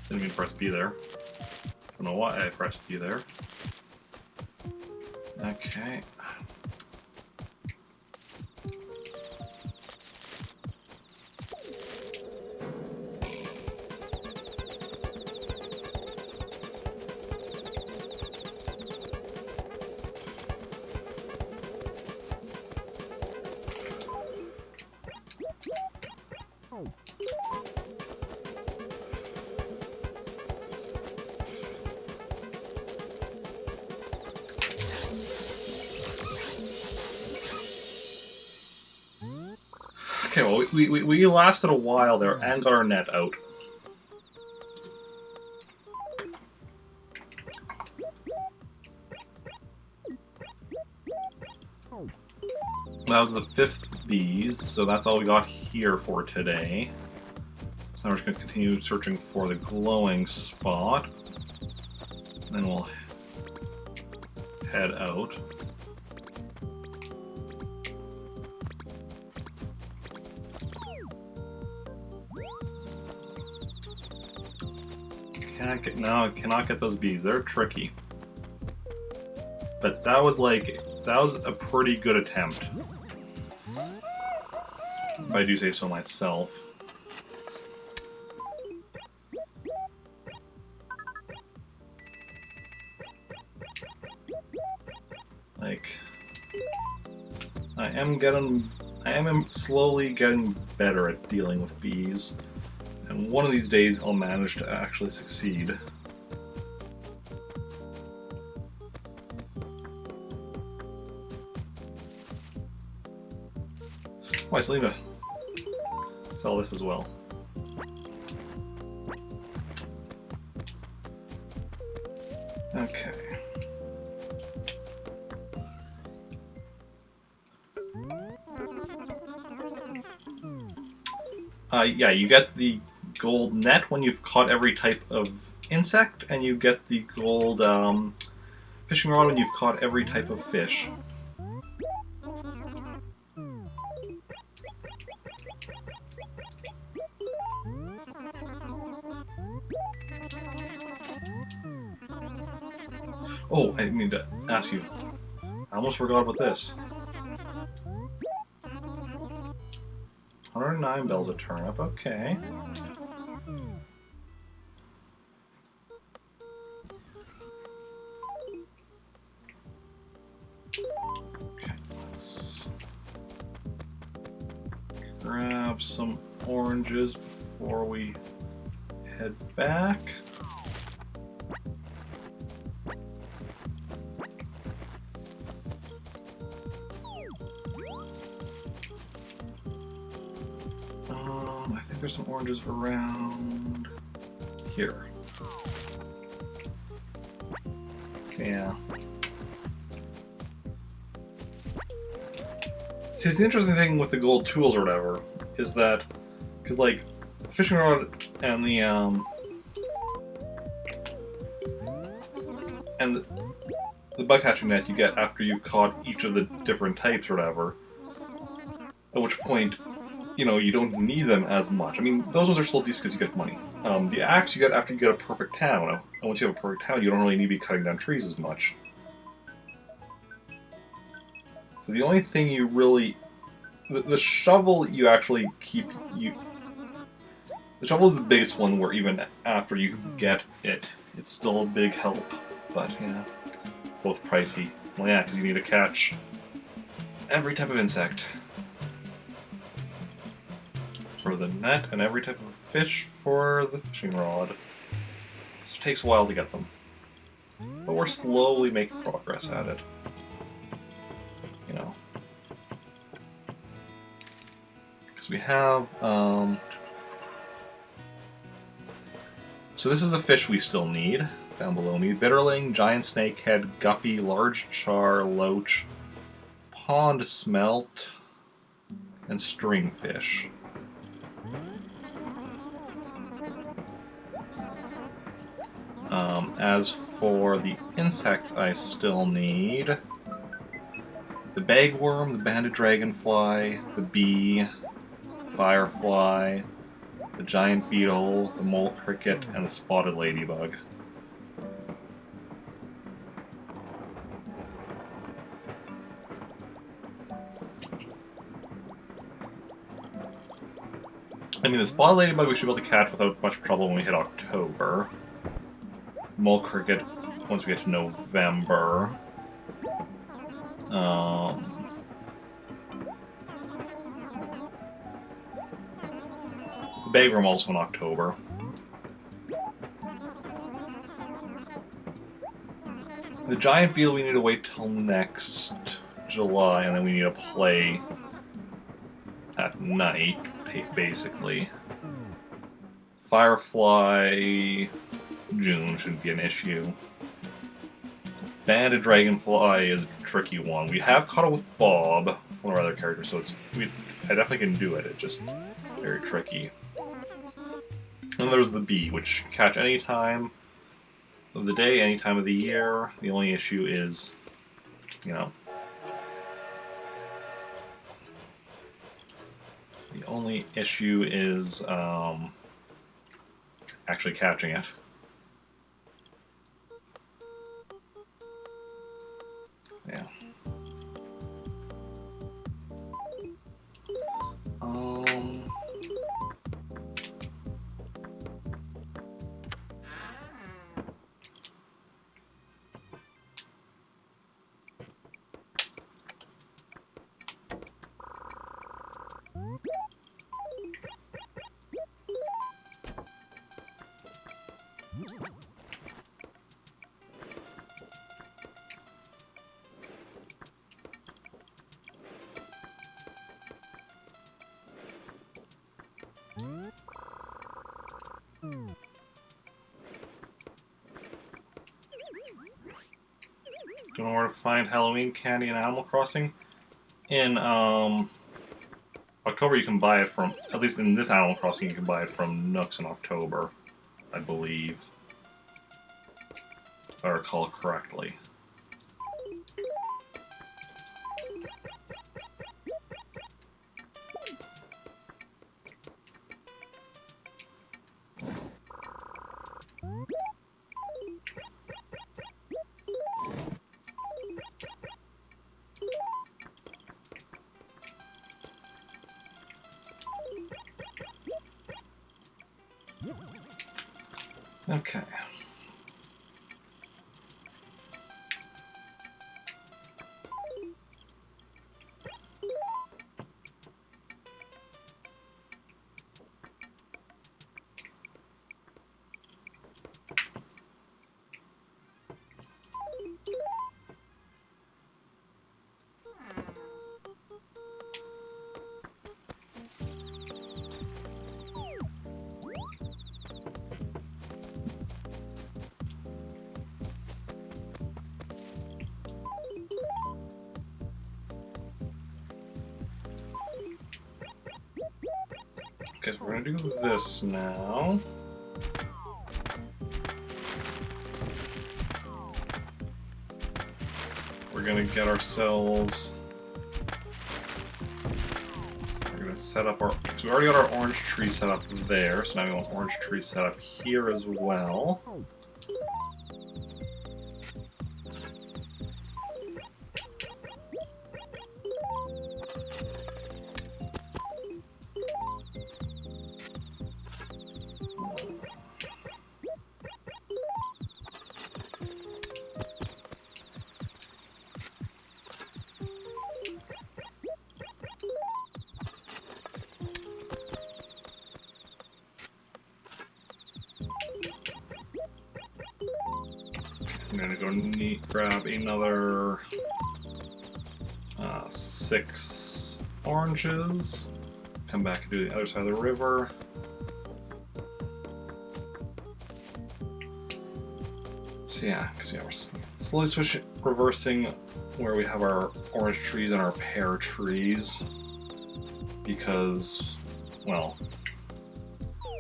Didn't mean press B there. Don't know why I pressed B there. Okay. Okay, well, we lasted a while there and got our net out. That was the 5th bees, so that's all we got here for today. So now we're just going to continue searching for the glowing spot. And then we'll head out. I cannot get those bees. They're tricky. But that was a pretty good attempt. If I do say so myself. Like, I am slowly getting better at dealing with bees. And one of these days I'll manage to actually succeed. Oh, I still need to sell this as well. Okay. Yeah, you get the gold net when you've caught every type of insect, and you get the gold fishing rod when you've caught every type of fish. Oh, I need to ask you. I almost forgot about this. 109 bells a turnip, okay. Okay, let's grab some oranges before we head back. I think there's some oranges around here. Yeah. See, the interesting thing with the gold tools or whatever is that, because like the fishing rod and the bug catching net you get after you caught each of the different types or whatever. At which point, you know, you don't need them as much. I mean, those ones are still decent because you get money. The axe you get after you get a perfect town. And once you have a perfect town, you don't really need to be cutting down trees as much. So the only thing you really... The shovel you actually keep... The shovel is the biggest one where even after you get it, it's still a big help. But, yeah, both pricey. Well, yeah, because you need to catch every type of insect for the net and every type of fish for the fishing rod. So it takes a while to get them. But we're slowly making progress at it. You know. Because we have... So this is the fish we still need. Down below me. Bitterling, giant snakehead, guppy, large char, loach, pond smelt, and stringfish. As for the insects I still need, the bagworm, the banded dragonfly, the bee, firefly, the giant beetle, the mole cricket, and the spotted ladybug. I mean, the spotted ladybug we should be able to catch without much trouble when we hit October. Mole cricket once we get to November. The bagworm also in October. The giant beetle we need to wait till next July, and then we need to play at night, basically. Firefly, June shouldn't be an issue. Banded Dragonfly is a tricky one. We have caught it with Bob, one of our other characters, so I definitely can do it. It's just very tricky. And there's the Bee, which catch any time of the day, any time of the year. The only issue is, you know, the only issue is actually catching it. Yeah. Don't know where to find Halloween candy in Animal Crossing. In October, you can buy it from, at least in this Animal Crossing, you can buy it from Nooks in October, I believe. If I recall correctly. Okay. Okay, so we're gonna do this now. We're gonna get ourselves... We're gonna set up our... So we already got our orange tree set up there, so now we want orange tree set up here as well. I'm gonna go grab another 6 oranges. Come back and do the other side of the river. So yeah, because we're slowly reversing where we have our orange trees and our pear trees. Because, well,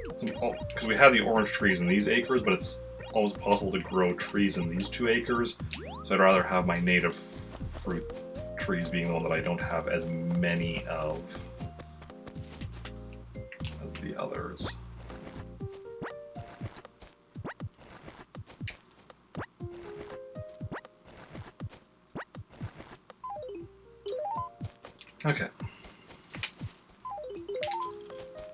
because we have the orange trees in these acres, but it's almost possible to grow trees in these 2 acres, so I'd rather have my native fruit trees being the one that I don't have as many of as the others. Okay.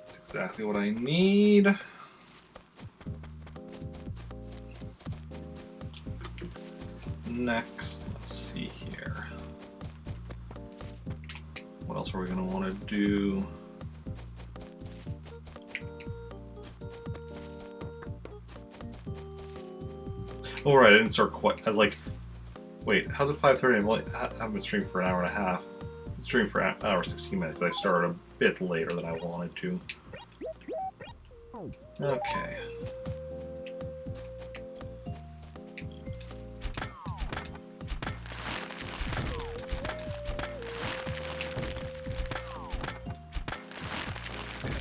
That's exactly what I need. Next, let's see here. What else are we going to want to do? Oh, right, I didn't start quite. I was like, wait, how's it 5:30? I haven't been streaming for an hour and a half. stream for an hour 16 minutes, but I started a bit later than I wanted to. Okay.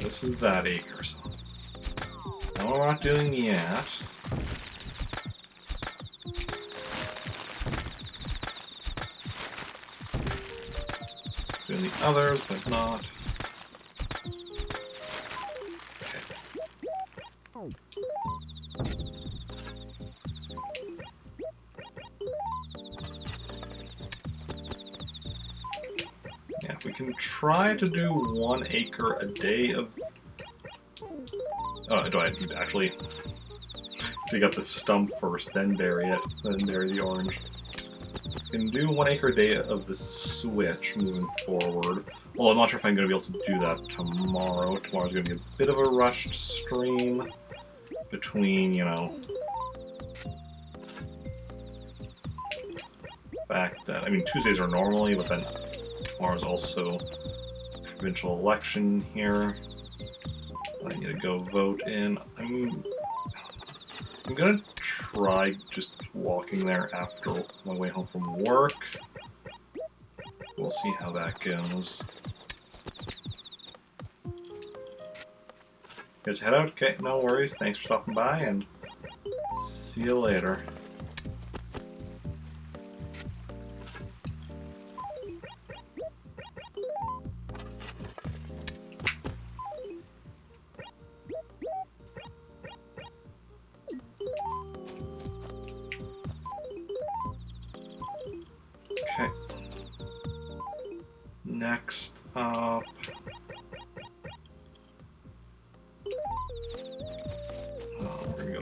This is that acre, so no, we're not doing yet. Doing the others, but not. Okay. Yeah, we can try to do 1 acre a day of. Oh, do I actually dig up the stump first, then bury it, then bury the orange? We can do 1 acre a day of the switch moving forward. Well, I'm not sure if I'm going to be able to do that tomorrow. Tomorrow's going to be a bit of a rushed stream between, you know, fact that, I mean, Tuesdays are normally, but then tomorrow's also provincial election here. I need to go vote in. I'm gonna try just walking there after my way home from work. We'll see how that goes. Good to head out? Okay, no worries. Thanks for stopping by, and see you later. Okay. Next up. We're gonna go.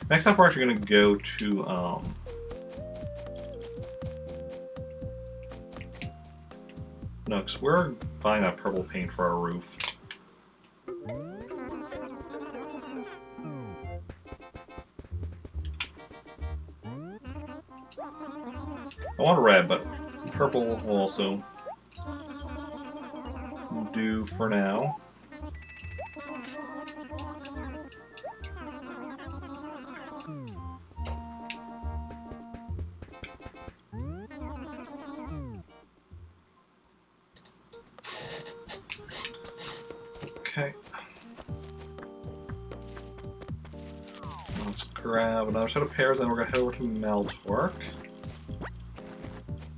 Next up, we're actually gonna go to no, because we're buying that purple paint for our roof. I want red, but purple will also do for now. Okay. Let's grab another set of pears, and we're gonna head over to Meltork.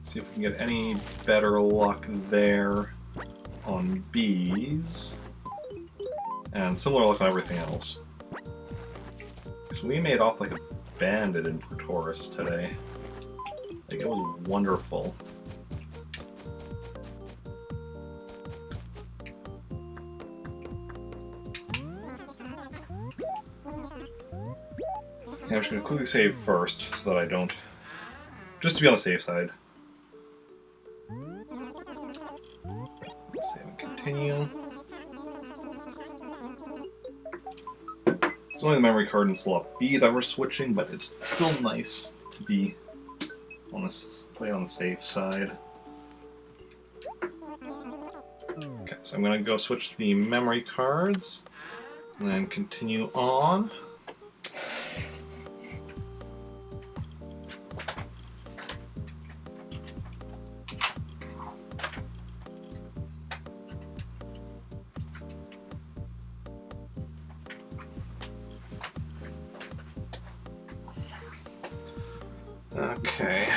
See if we can get any better luck there on bees. And similar luck on everything else. So we made off like a bandit in Portoris today. Like, it was wonderful. Yeah, I'm just going to quickly save first so that I don't... Just to be on the safe side. Save and continue. It's only the memory card and slot B that we're switching, but it's still nice to be on play on the safe side. Okay, so I'm going to go switch the memory cards and then continue on. Okay.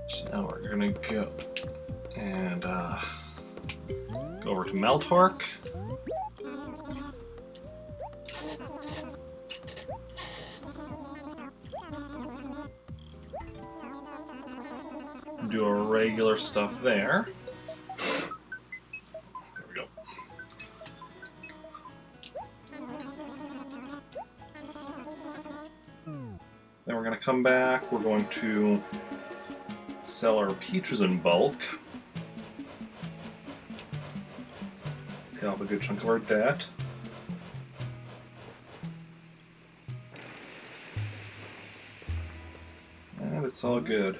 So now we're gonna go and go over to Meltork. Do our regular stuff there. There we go. Then we're going to come back. We're going to Sell our peaches in bulk. Pay off a good chunk of our debt. And it's all good.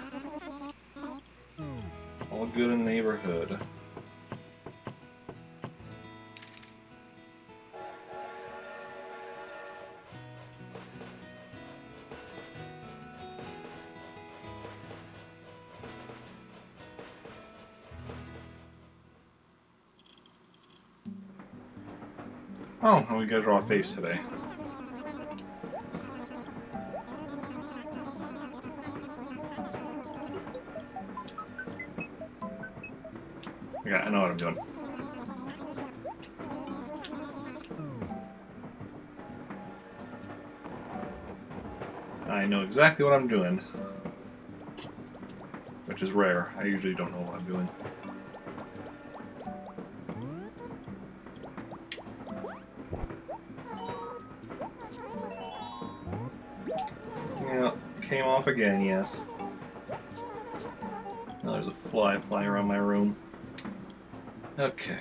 All good in the neighborhood. Oh, and we gotta draw a face today. Yeah, I know what I'm doing. I know exactly what I'm doing. Which is rare. I usually don't know what I'm doing. Yeah, came off again, yes. Oh, there's a fly flying around my room. Okay.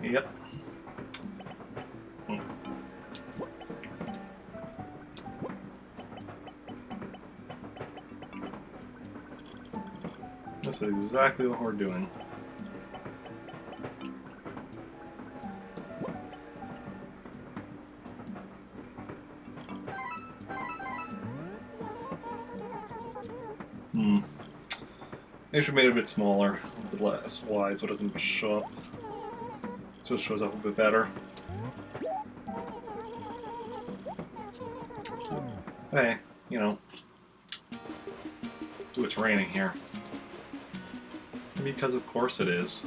Yep. This is exactly what we're doing. They should have made it a bit smaller, a bit less wide, so it doesn't show up. So it shows up a bit better. Hey, you know, it's raining here. Because of course it is.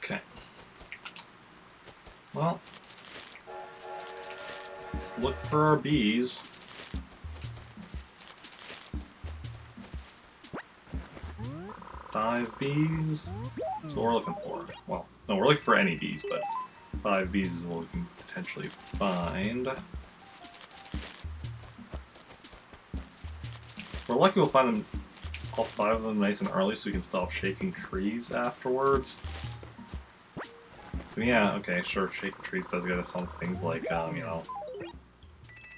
Okay. Well, let's look for our bees. Five bees. That's what we're looking for. Well, no, we're looking for any bees, but 5 bees is what we can potentially find. If we're lucky, we'll find them, all 5 of them, nice and early, so we can stop shaking trees afterwards. So yeah, okay, sure, shaking trees does get us some things like, you know,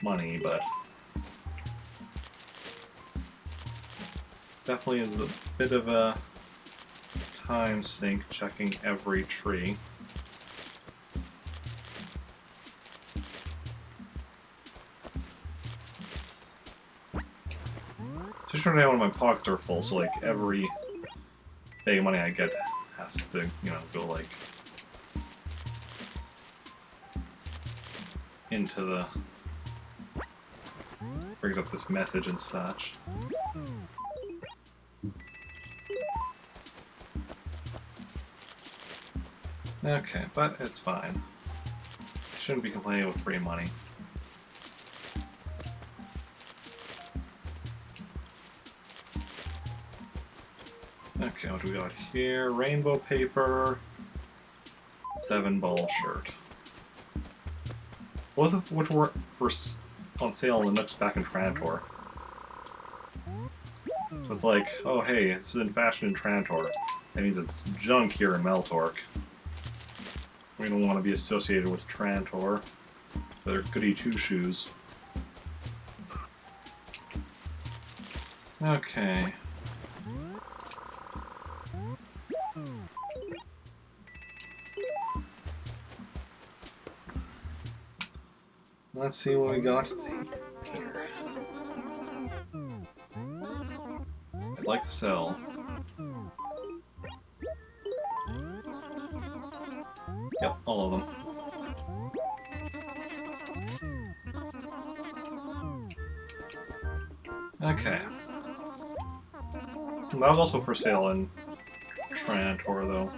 money, but definitely is a bit of a time sink checking every tree. Just trying to know when my pockets are full, so like every bag of money I get has to, you know, go like into the, brings up this message and such. Okay, but it's fine. Shouldn't be complaining with free money. Okay, what do we got here? Rainbow paper, 7-ball shirt. Both of which were on sale in the Nooks back in Trantor. So it's like, oh hey, this is in fashion in Trantor. That means it's junk here in Meltork. We don't want to be associated with Trantor. They're goody two-shoes. Okay. Let's see what we got. I'd like to sell. Yep, all of them. Okay. That was also for sale in Trantor, though.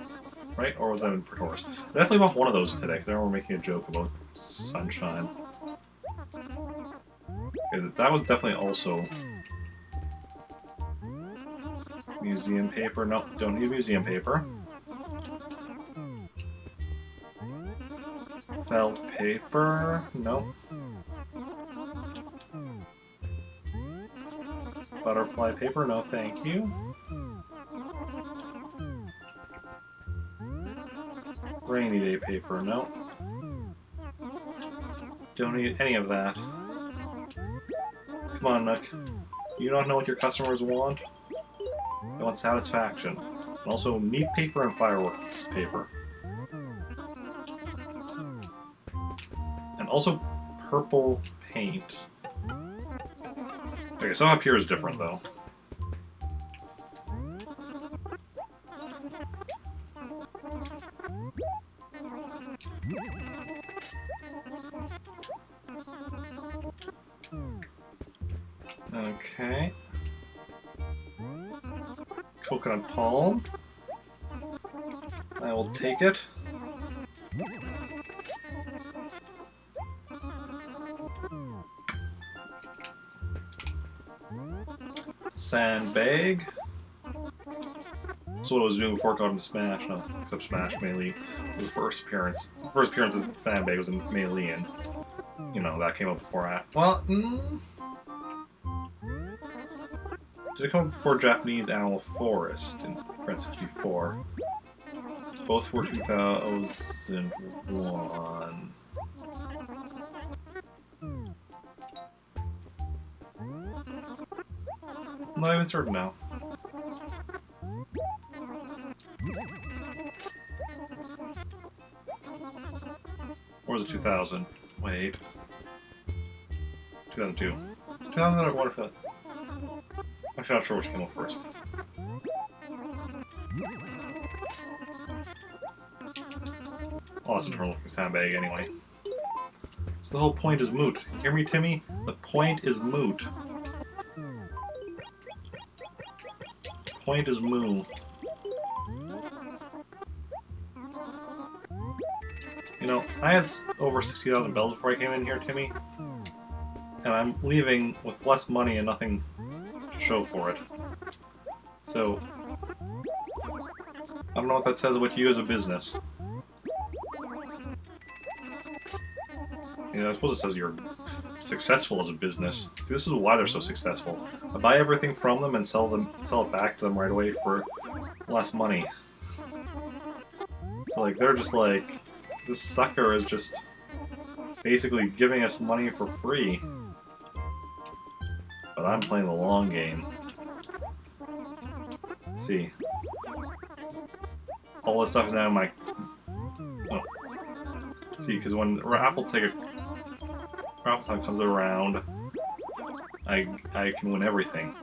Right? Or was that in Praetorius? I definitely bought one of those today, because I remember making a joke about Sunshine. Okay, that was definitely also museum paper. No, don't need museum paper. Felt paper. No. Butterfly paper. No, thank you. Rainy day paper. No. Don't need any of that. Come on, Nook. You don't know what your customers want? They want satisfaction. And also neat paper and fireworks paper. And also purple paint. Okay, so up here is different though. Okay. Coconut palm. I will take it. Sandbag. That's what I was doing before I got into Smash. No, except Smash Melee was the first appearance. The first appearance of Sandbag was in Melee, and you know that came up before that. Well, did it come up before Japanese Animal Forest in Red 64? Both were 2001. I'm not even certain now. Or was it 2000? Wait. 2002. 2000 or what if it? Actually, not sure which came up first. Oh, that's internal looking sandbag anyway. So the whole point is moot. You hear me, Timmy? The point is moot. Point is moo. You know, I had over 60,000 bells before I came in here, Timmy. And I'm leaving with less money and nothing to show for it. So, I don't know what that says about you as a business. You know, I suppose it says you're successful as a business. See, this is why they're so successful. I buy everything from them and sell it back to them right away for less money. So like they're just like, this sucker is just basically giving us money for free. But I'm playing the long game. See, all this stuff is now in my. Oh. See, because when raffle time comes around, I can win everything.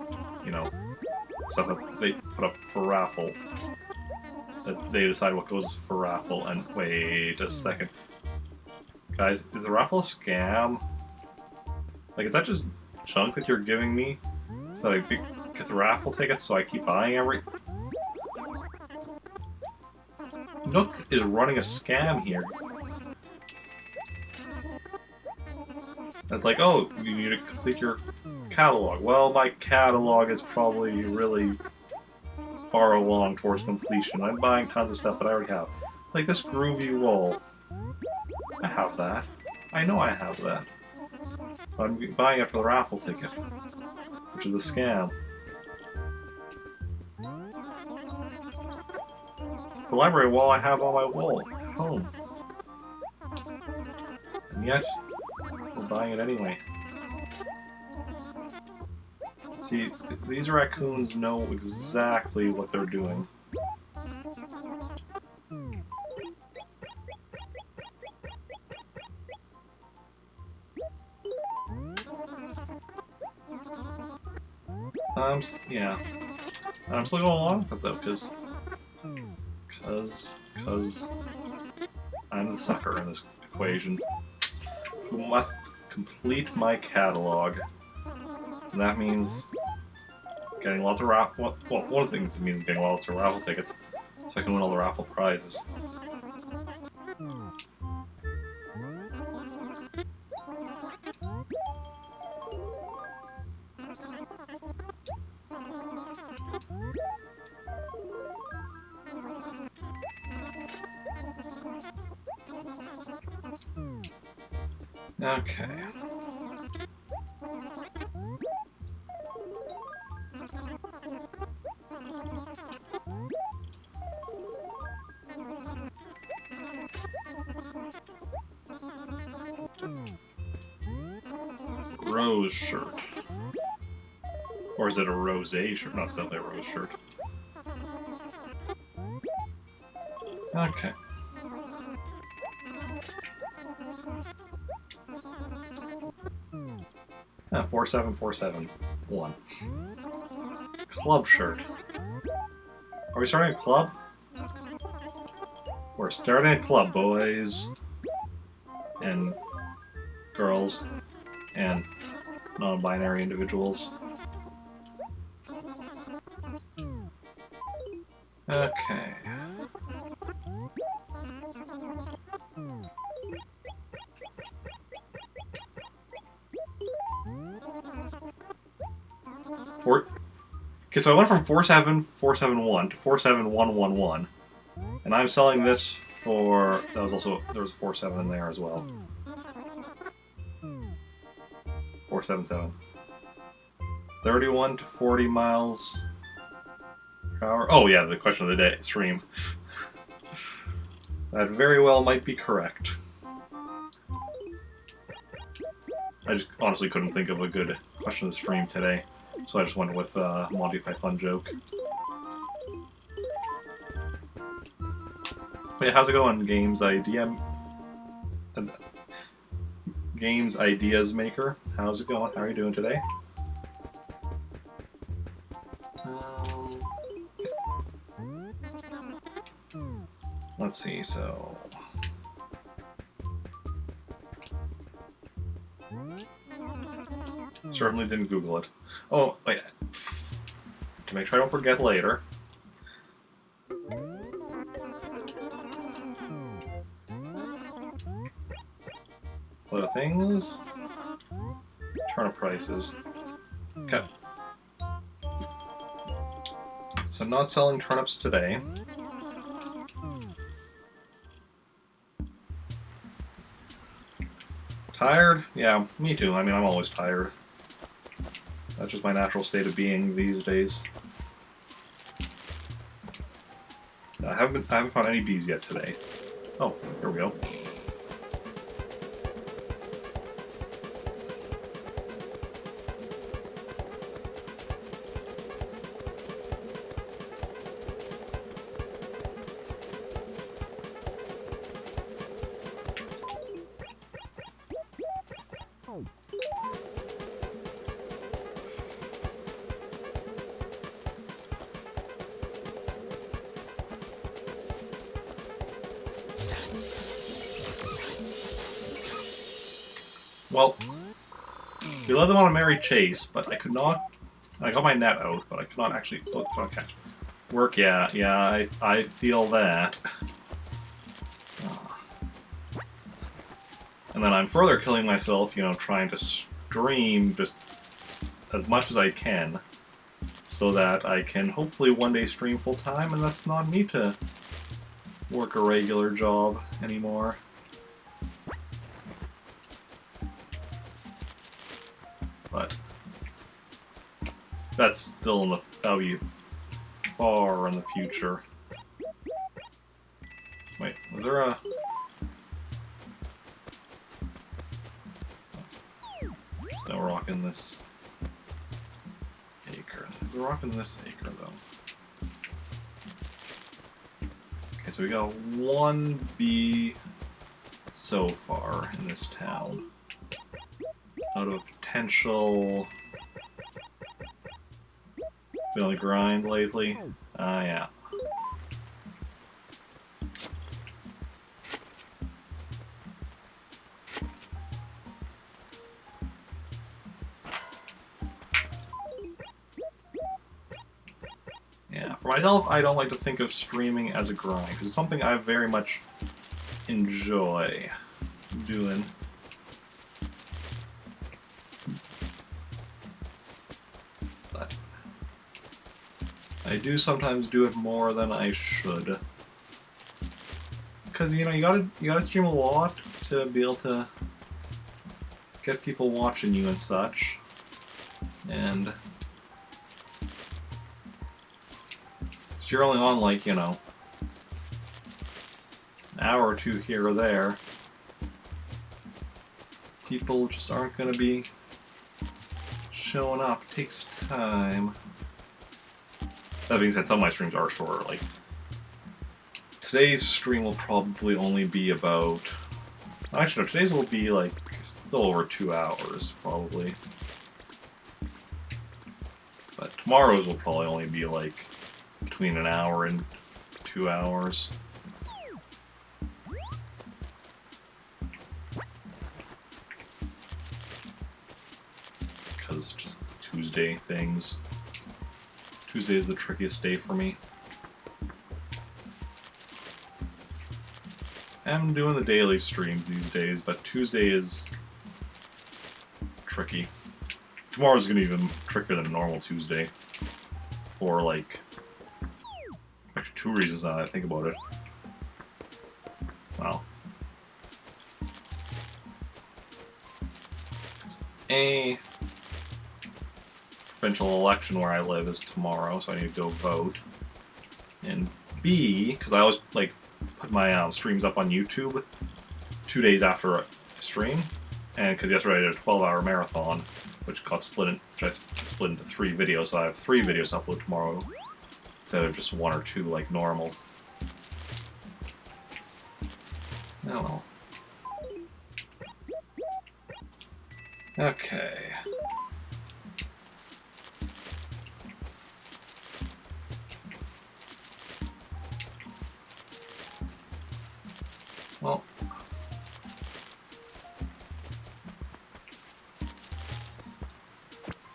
You know, stuff that they put up for raffle. That they decide what goes for raffle. And wait a second, guys, is the raffle a scam? Like, is that just junk that you're giving me so that I get the raffle tickets so I keep buying every. Nook is running a scam here. It's like, oh, you need to complete your catalog. Well, my catalog is probably really far along towards completion. I'm buying tons of stuff that I already have. Like this groovy wall. I have that. I know I have that. I'm buying it for the raffle ticket, which is a scam. the library while I have on my wall at home. And yet, we're buying it anyway. See, these raccoons know exactly what they're doing. Yeah. I'm still going along with it though, because I'm the sucker in this equation who must complete my catalog. And that means getting lots of raffle. Well, one of the things it means is getting lots of raffle tickets, so I can win all the raffle prizes. Okay. Rose shirt. Or is it a rosé shirt? No, it's definitely a rose shirt. Okay. Ah, 47471. Club shirt. Are we starting a club? We're starting a club, boys. And girls. And non-binary individuals. Okay. Okay, so I went from 47471 to 47111, and I'm selling this for. That was also there was a 47 in there as well. 477. 31 to 40 miles per hour. Oh yeah, the question of the day stream. That very well might be correct. I just honestly couldn't think of a good question of the stream today, so I just went with Monty Python joke. Wait, how's it going, Games Ideas Maker? How's it going? How are you doing today? Let's see, so... Certainly didn't Google it. Oh, wait. To make sure I don't forget later. What are things? Turnip prices. Okay. So I'm not selling turnips today. Tired? Yeah, me too. I mean, I'm always tired. That's just my natural state of being these days. I haven't found any bees yet today. Oh, here we go. Well, we led them on a merry chase, but I could not. I got my net out, but I could not actually still catch. Work, yeah, I feel that. And then I'm further killing myself, trying to stream just as much as I can, so that I can hopefully one day stream full time, and that's not need to work a regular job anymore. But that's still that'll be far in the future. Wait, was there a... No, we're rocking this acre. We're rocking this acre, though. Okay, so we got 1B so far in this town. Out of potential... Been on the grind lately? Yeah. Yeah, for myself, I don't like to think of streaming as a grind, because it's something I very much enjoy doing. But I do sometimes do it more than I should. Because, you know, you gotta stream a lot to be able to get people watching you and such. And so you're only on, like, you know, an hour or two here or there. People just aren't gonna be showing up. It takes time. That being said, some of my streams are shorter. Like, today's stream will probably only be about... Actually, no, today's will be, like, still over 2 hours, probably. But tomorrow's will probably only be, like, between an hour and 2 hours. Because just Tuesday things. Tuesday is the trickiest day for me. I'm doing the daily streams these days, but Tuesday is tricky. Tomorrow's gonna be even trickier than a normal Tuesday. For, like, actually 2 reasons now that I think about it. Well. A provincial election where I live is tomorrow, so I need to go vote. And B, because I always, like, put my streams up on YouTube 2 days after I stream, and because yesterday I did a 12-hour marathon, which I split into 3 videos, so I have 3 videos to upload tomorrow instead of just 1 or 2 like normal. Oh well. Okay. Well.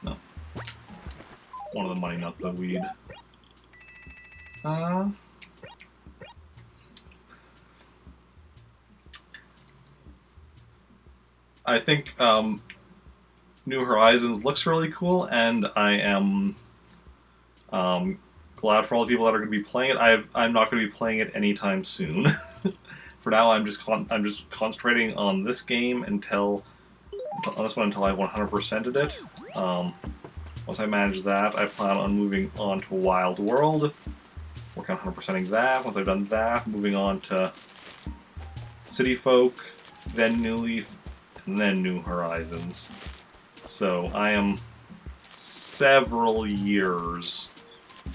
No. One of the money, not the weed. I think New Horizons looks really cool, and I am glad for all the people that are going to be playing it. I'm not going to be playing it anytime soon. For now, I'm just concentrating on this game until I 100%ed it. Once I manage that, I plan on moving on to Wild World, working on 100%ing that. Once I've done that, moving on to City Folk, then New Leaf, and then New Horizons. So I am several years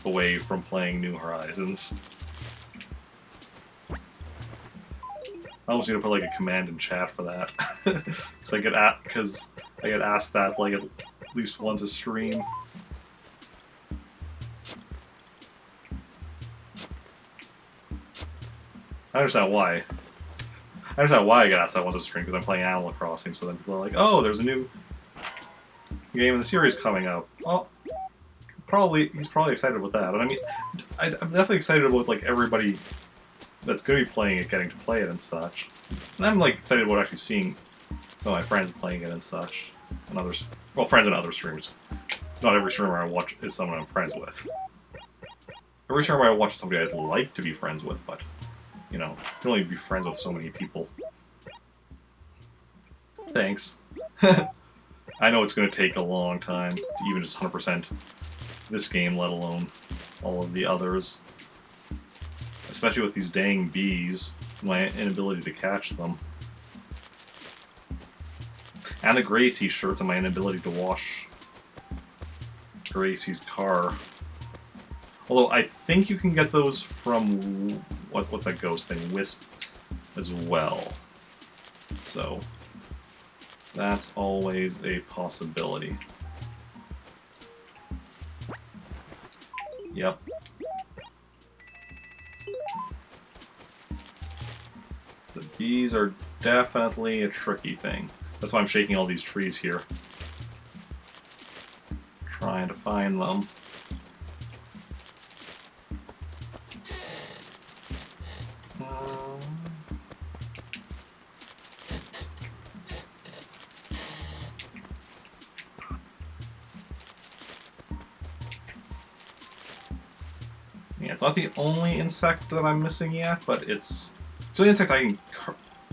away from playing New Horizons. I almost need to put like a command in chat for that, because I get asked that like at least once a stream. I understand why. I understand why I get asked that once a stream, because I'm playing Animal Crossing. So then people are like, "Oh, there's a new game in the series coming out." Well, he's probably excited about that. And I mean, I'm definitely excited about like everybody that's going to be playing it getting to play it and such. And I'm like excited about actually seeing some of my friends playing it and such, and others. Well, friends and other streamers. Not every streamer I watch is someone I'm friends with. Every streamer I watch is somebody I'd like to be friends with, but you know, you can only be friends with so many people. Thanks. I know it's going to take a long time to even just 100% this game, let alone all of the others. especially with these dang bees, my inability to catch them. And the Gracie shirts and my inability to wash Gracie's car. Although I think you can get those from what's that ghost thing? Wisp as well. So that's always a possibility. Yep. The bees are definitely a tricky thing. That's why I'm shaking all these trees here. Trying to find them. Yeah, it's not the only insect that I'm missing yet, but it's the insect I can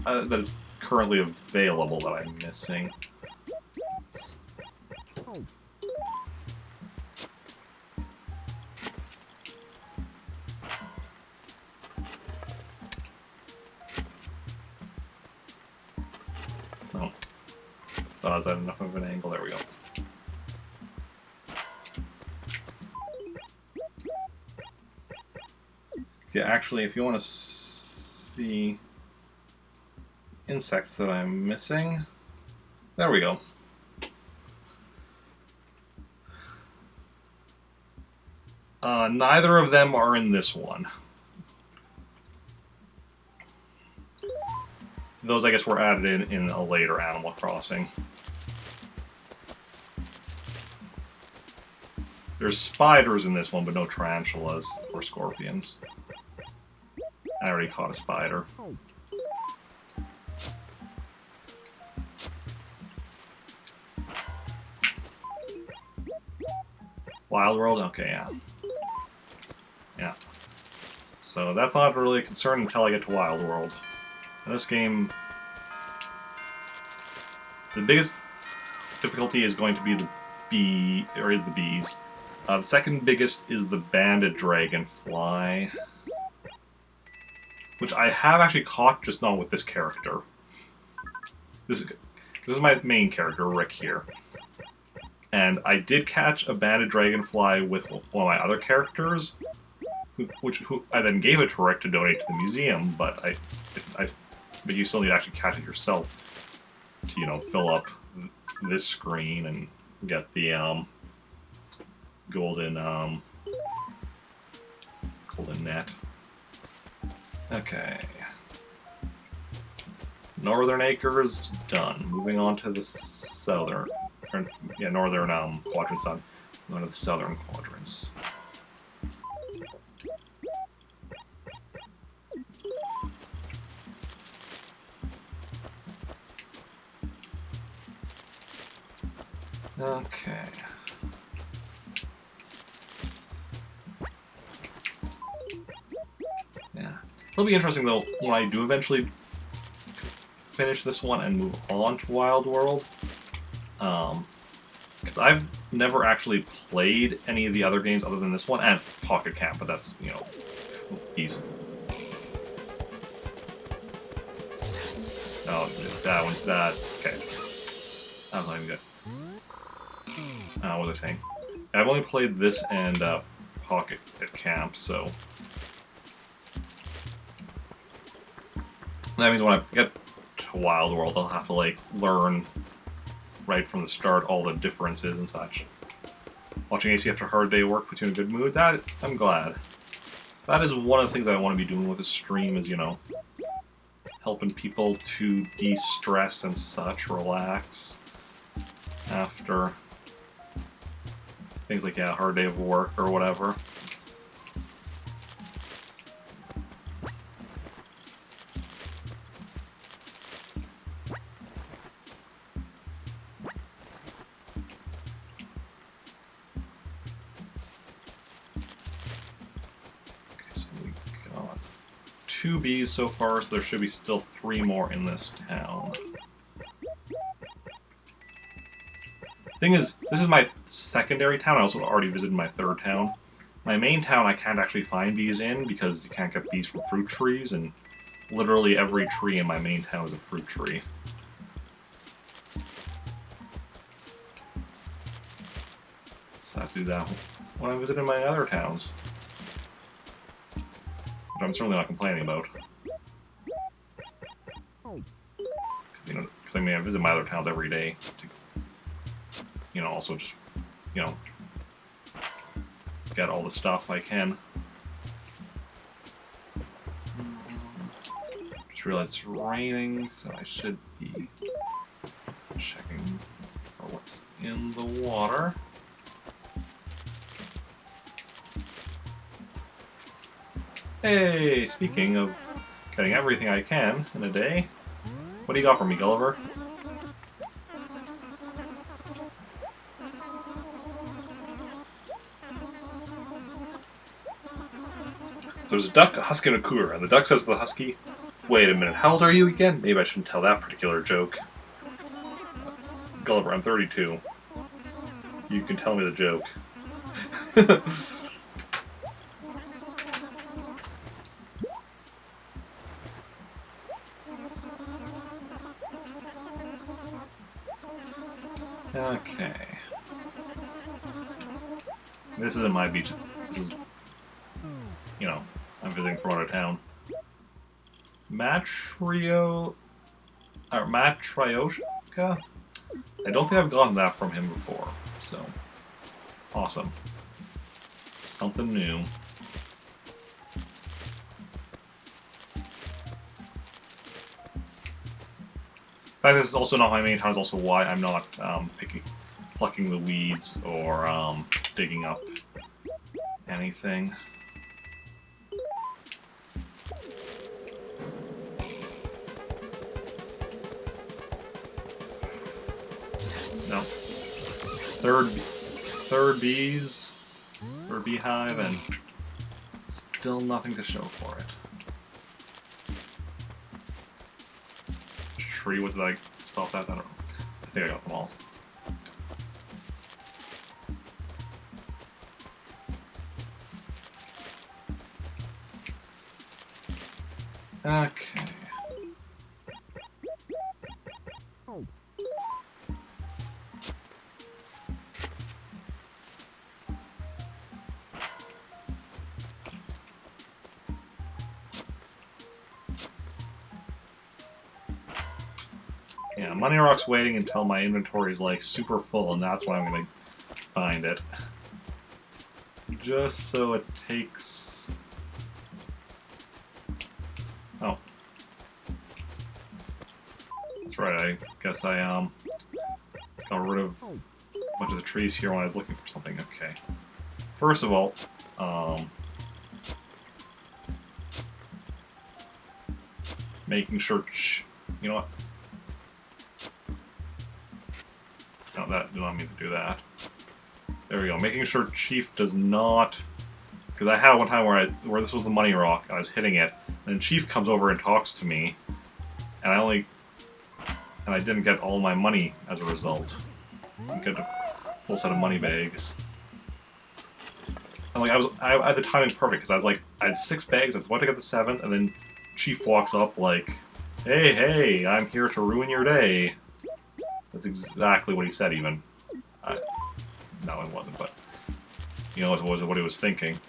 that is currently available that I'm missing. Oh, thought I was at enough of an angle. There we go. Yeah, actually, if you want to see insects that I'm missing, there we go. Neither of them are in this one. Those, I guess, were added in a later Animal Crossing. There's spiders in this one, but no tarantulas or scorpions. I already caught a spider. Wild World? Okay, yeah. Yeah. So that's not really a concern until I get to Wild World. In this game, the biggest difficulty is going to be the bees. The second biggest is the banded dragonfly, which I have actually caught, just not with this character. This is my main character, Rick, here. And I did catch a banded dragonfly with one of my other characters, who I then gave it to Rick to donate to the museum, but but you still need to actually catch it yourself to, you know, fill up this screen and get the golden net. Okay. Northern Acres done. Moving on to the southern, northern quadrants done. Going to the southern quadrants. Okay. Yeah. It'll be interesting, though, when I do eventually finish this one and move on to Wild World. Because I've never actually played any of the other games other than this one, and Pocket Camp, but that's, you know, easy. Oh, that one, that, okay. That was not even good. What was I saying? I've only played this and Pocket Camp, so that means when I get to Wild World, I'll have to like learn right from the start all the differences and such. Watching AC after a hard day of work puts you in a good mood. That I'm glad. That is one of the things I want to be doing with this stream, is, you know, helping people to de-stress and such, relax after things like, yeah, a hard day of work or whatever. Okay, so we got 2 bees so far, so there should be still 3 more in this town. Thing is, this is my secondary town. I also already visited my third town. My main town I can't actually find bees in because you can't get bees from fruit trees, and literally every tree in my main town is a fruit tree. So I have to do that when I visit my other towns. Which I'm certainly not complaining about. You know, because I mean, I visit my other towns every day to, you know, also just, you know, get all the stuff I can. Just realized it's raining, so I should be checking for what's in the water. Hey, speaking of getting everything I can in a day, what do you got for me, Gulliver? So there's a duck, a husky, and a cougar, and the duck says to the husky, "Wait a minute, how old are you again?" Maybe I shouldn't tell that particular joke. Gulliver, I'm 32. You can tell me the joke. Okay. This isn't my beach. This is, you know, I'm visiting from out of town. Matryoshka? I don't think I've gotten that from him before, so awesome. Something new. In fact, this is also not my main town. It's also why I'm not plucking the weeds or digging up anything. No. Third beehive, and still nothing to show for it. Tree with like stuff that I don't know. I think I got them all. Okay. Yeah, Money Rock's waiting until my inventory is like super full, and that's when I'm gonna find it. Just so it takes. Oh, that's right. I guess I got rid of a bunch of the trees here when I was looking for something. Okay. First of all, making sure. You know what? No, that did not mean to do that. There we go. Making sure Chief does not, because I had one time where this was the money rock, I was hitting it, and then Chief comes over and talks to me, and I didn't get all my money as a result. I didn't get a full set of money bags. And I had the timing perfect because I had 6 bags. I was about to get the 7th, and then Chief walks up like, "Hey, I'm here to ruin your day." That's exactly what he said, even. No, it wasn't, but you know, it was what he was thinking.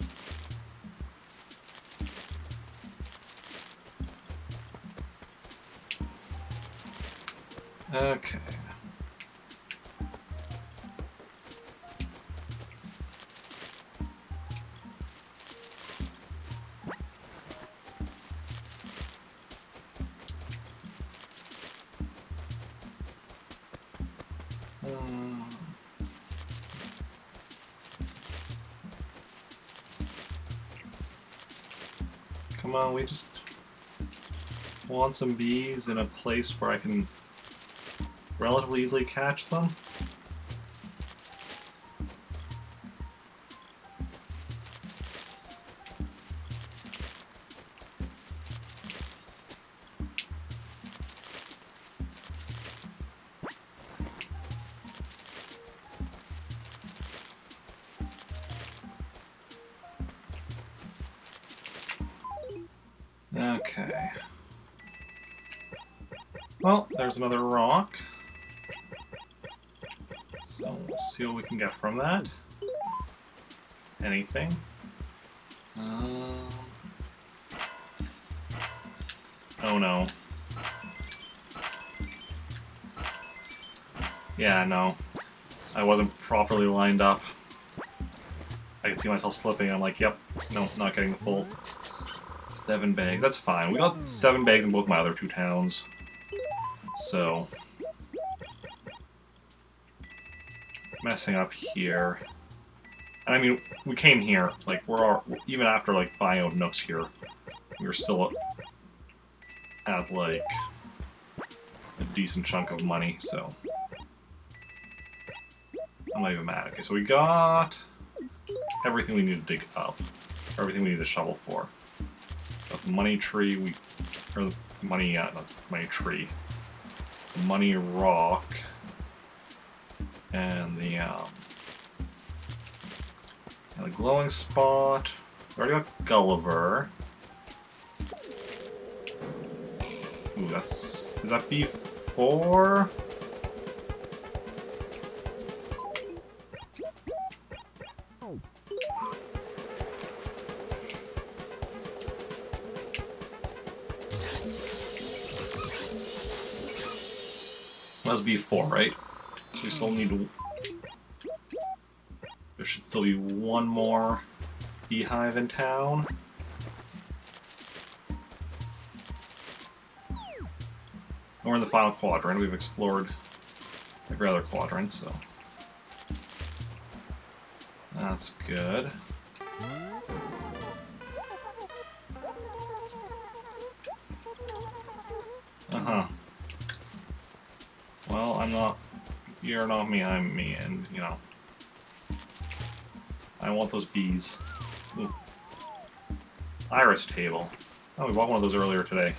Okay. Come on, we just want some bees in a place where I can relatively easily catch them. Okay. Well, there's another rock. So we'll see what we can get from that. Anything? Oh no. Yeah, no. I wasn't properly lined up. I can see myself slipping. I'm like, yep, no, not getting the full 7 bags. That's fine. We got 7 bags in both my other 2 towns. So, messing up here. And I mean, we came here, like, even after, like, buying out Nooks here, we were still at, like, a decent chunk of money, so. I'm not even mad. Okay, so we got everything we need to dig up. Everything we need to shovel for. The money tree, or the money, not the money tree. The money rock. And the glowing spot. We already got Gulliver. Ooh, is that B4? That's B4, right? So we still need to... There should still be one more beehive in town. We're in the final quadrant. We've explored every other quadrant, so... That's good. Uh-huh. Well, I'm not... You're not me, I'm me, and, you know... I want those bees. Ooh. Iris table. Oh, we bought one of those earlier today.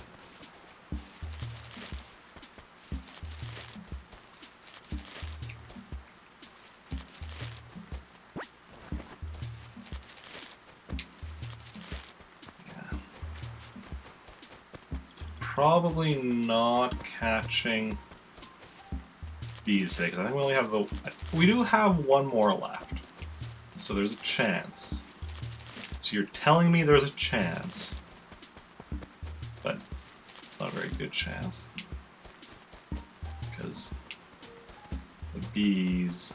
Yeah. Probably not catching bees today, because I think we only have the... We do have one more left. So there's a chance. So you're telling me there's a chance. But it's not a very good chance. Because the bees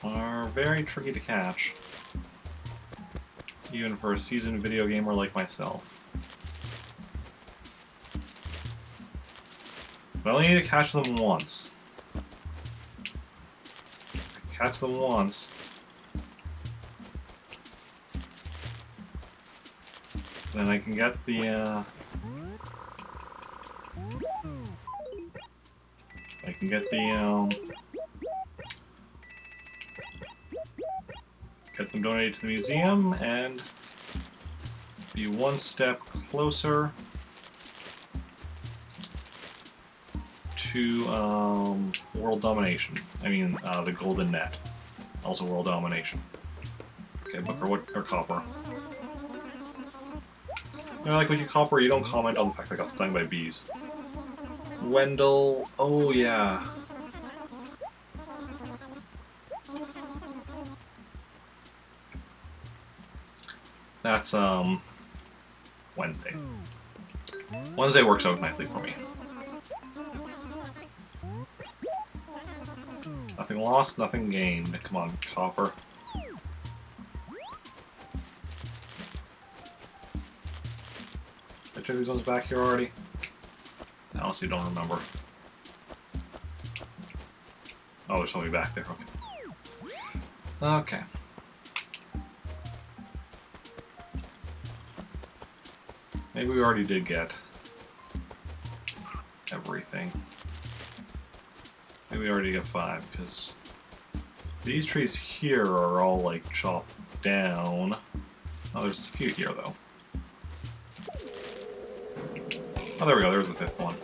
are very tricky to catch. Even for a seasoned video gamer like myself. But I only need to catch them once. Catch them once. Then I can get the, I can get the, get them donated to the museum and be one step closer to, world domination. I mean, the golden net. Also world domination. Okay, but or copper. You know, like when you copper, you don't comment on the fact that I got stung by bees. Wendell, oh yeah. That's, Wednesday. Wednesday works out nicely for me. Nothing lost, nothing gained. Come on, copper. Did I check these ones back here already? I honestly don't remember. Oh, there's something back there. Okay. Okay. Maybe we already did get everything. Maybe we already got 5, because these trees here are all, like, chopped down. Oh, there's a few here, though. Oh, there we go, there's the 5th one.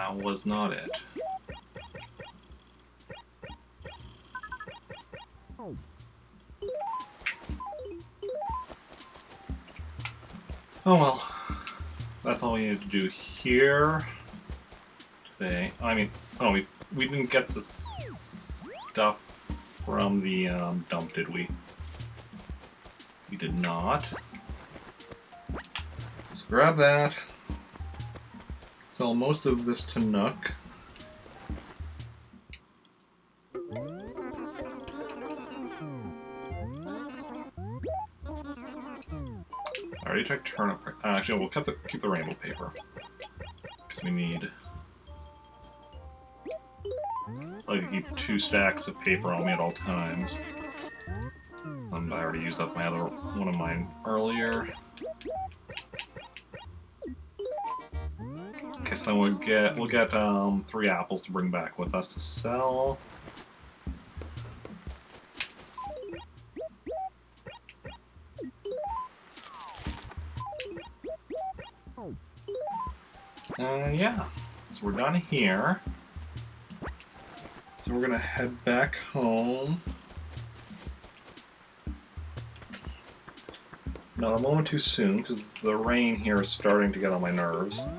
that was not it. Oh well. That's all we needed to do here today. I mean, oh, we didn't get the stuff from the dump, did we? We did not. So grab that. Sell most of this to Nook. I already took turnip. Actually, we'll keep the rainbow paper because we need. I like to keep 2 stacks of paper on me at all times. I already used up my other one of mine earlier. Okay, so then we'll get 3 apples to bring back with us to sell. Yeah, so we're done here. So we're gonna head back home. Not a moment too soon, because the rain here is starting to get on my nerves.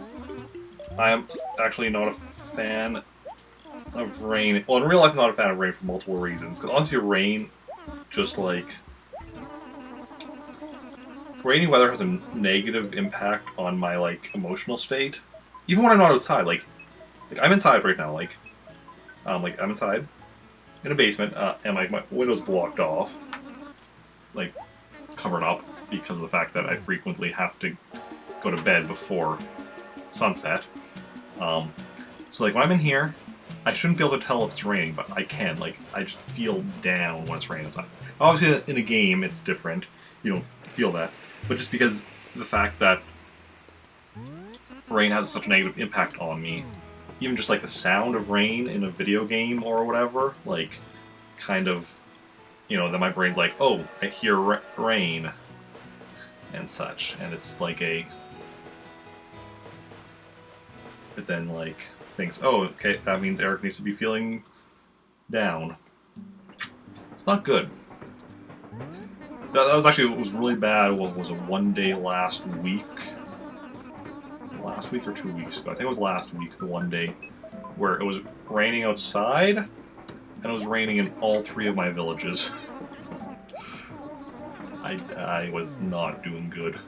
I am actually not a fan of rain. Well, in real life, I'm not a fan of rain for multiple reasons. Because honestly, rain, just like... rainy weather has a negative impact on my, like, emotional state. Even when I'm not outside, like I'm inside right now, I'm inside in a basement, and like my window's blocked off, like covered up because of the fact that I frequently have to go to bed before sunset. So like when I'm in here, I shouldn't be able to tell if it's raining, but I can. Like I just feel down when it's raining outside. Obviously, in a game, it's different. You don't feel that, but just because the fact that rain has such a negative impact on me, even just like the sound of rain in a video game or whatever, like kind of, then my brain's like, oh, I hear rain and such, and it's like it then like thinks, oh, okay, that means Eric needs to be feeling down. It's not good. That was actually, what was really bad. What was it, one day last week? Last week or 2 weeks ago. I think it was last week, the one day where it was raining outside and it was raining in all 3 of my villages. I was not doing good.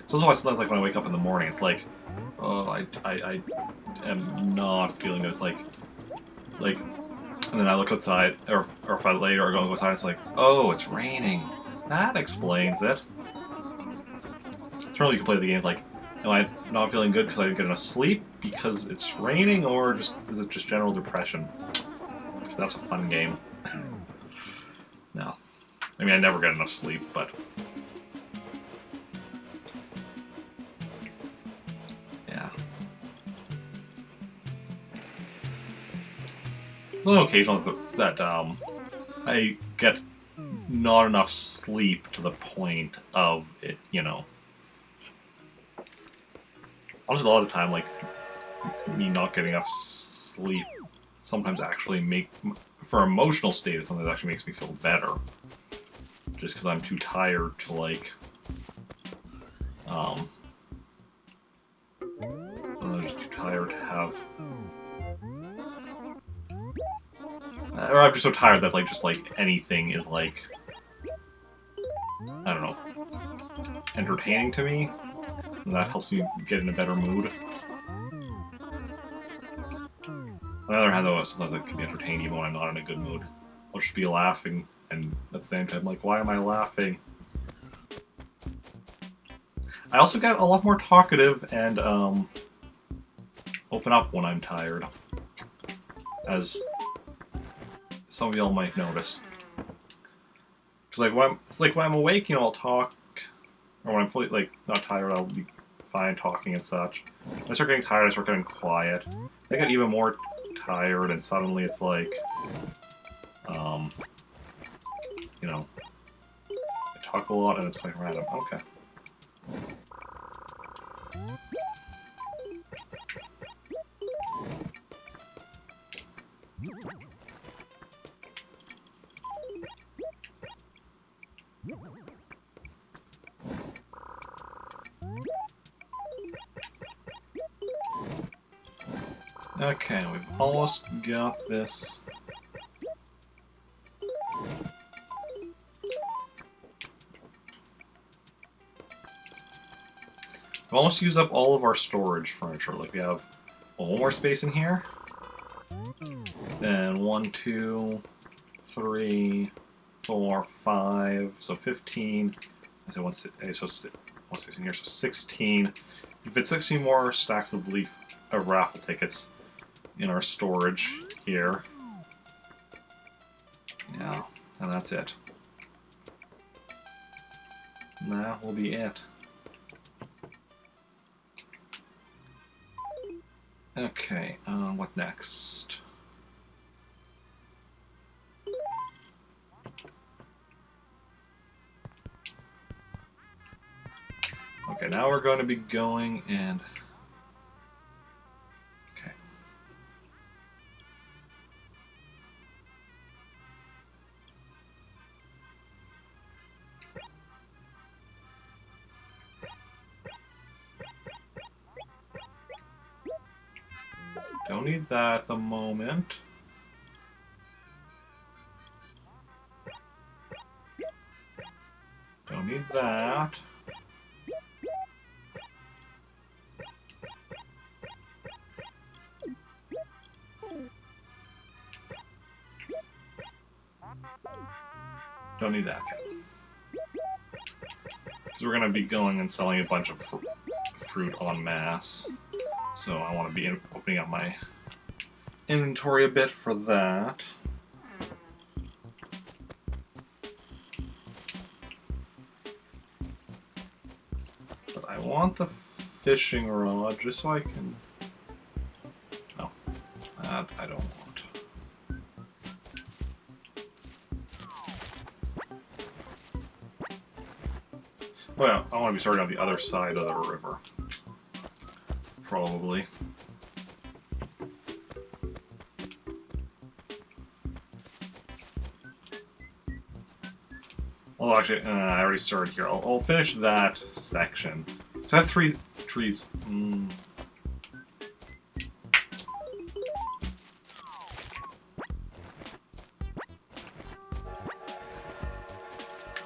So that's why sometimes, like when I wake up in the morning, it's like, oh, I am not feeling good. It's like, and then I look outside, or if I later or go outside, it's like, oh, it's raining. That explains it. Certainly, you can play the games like, am I not feeling good because I didn't get enough sleep because it's raining, or is it just general depression? That's a fun game. No, I mean I never get enough sleep, but. There's only occasional that I get not enough sleep to the point of it, Honestly, a lot of the time, like, me not getting enough sleep sometimes actually for emotional state, something that actually makes me feel better. Just because I'm too tired to, like, I'm just too tired to have... Or I'm just so tired that, like, just, like, anything is, like, I don't know, entertaining to me. And that helps me get in a better mood. On the other hand, though, sometimes I can be entertained even when I'm not in a good mood. I'll just be laughing, and at the same time, like, why am I laughing? I also get a lot more talkative and, open up when I'm tired. As some of y'all might notice. Because, like, when I'm awake, I'll talk, or when I'm fully, like, not tired, I'll be fine talking and such. When I start getting tired, I start getting quiet. And they get even more tired, and suddenly it's like, you know, I talk a lot and it's quite random. Okay. Okay, we've almost got this. We've almost used up all of our storage furniture. Like, we have one more space in here. Then 1, 2, 3, 4, 5, so 15. So 1 here, so 16. You fit 16 more stacks of raffle tickets in our storage here. Yeah, and that's it. And that will be it. Okay, what next? Okay, now we're going to be going and... Okay. Don't need that at the moment. Don't need that. Don't need that. Because we're going to be going and selling a bunch of fruit en masse. So I want to be opening up my inventory a bit for that. But I want the fishing rod just so I can... No, that I don't want. Well, I want to be starting on the other side of the river. Probably. Well, actually, I already started here. I'll finish that section. So I have 3 trees. I don't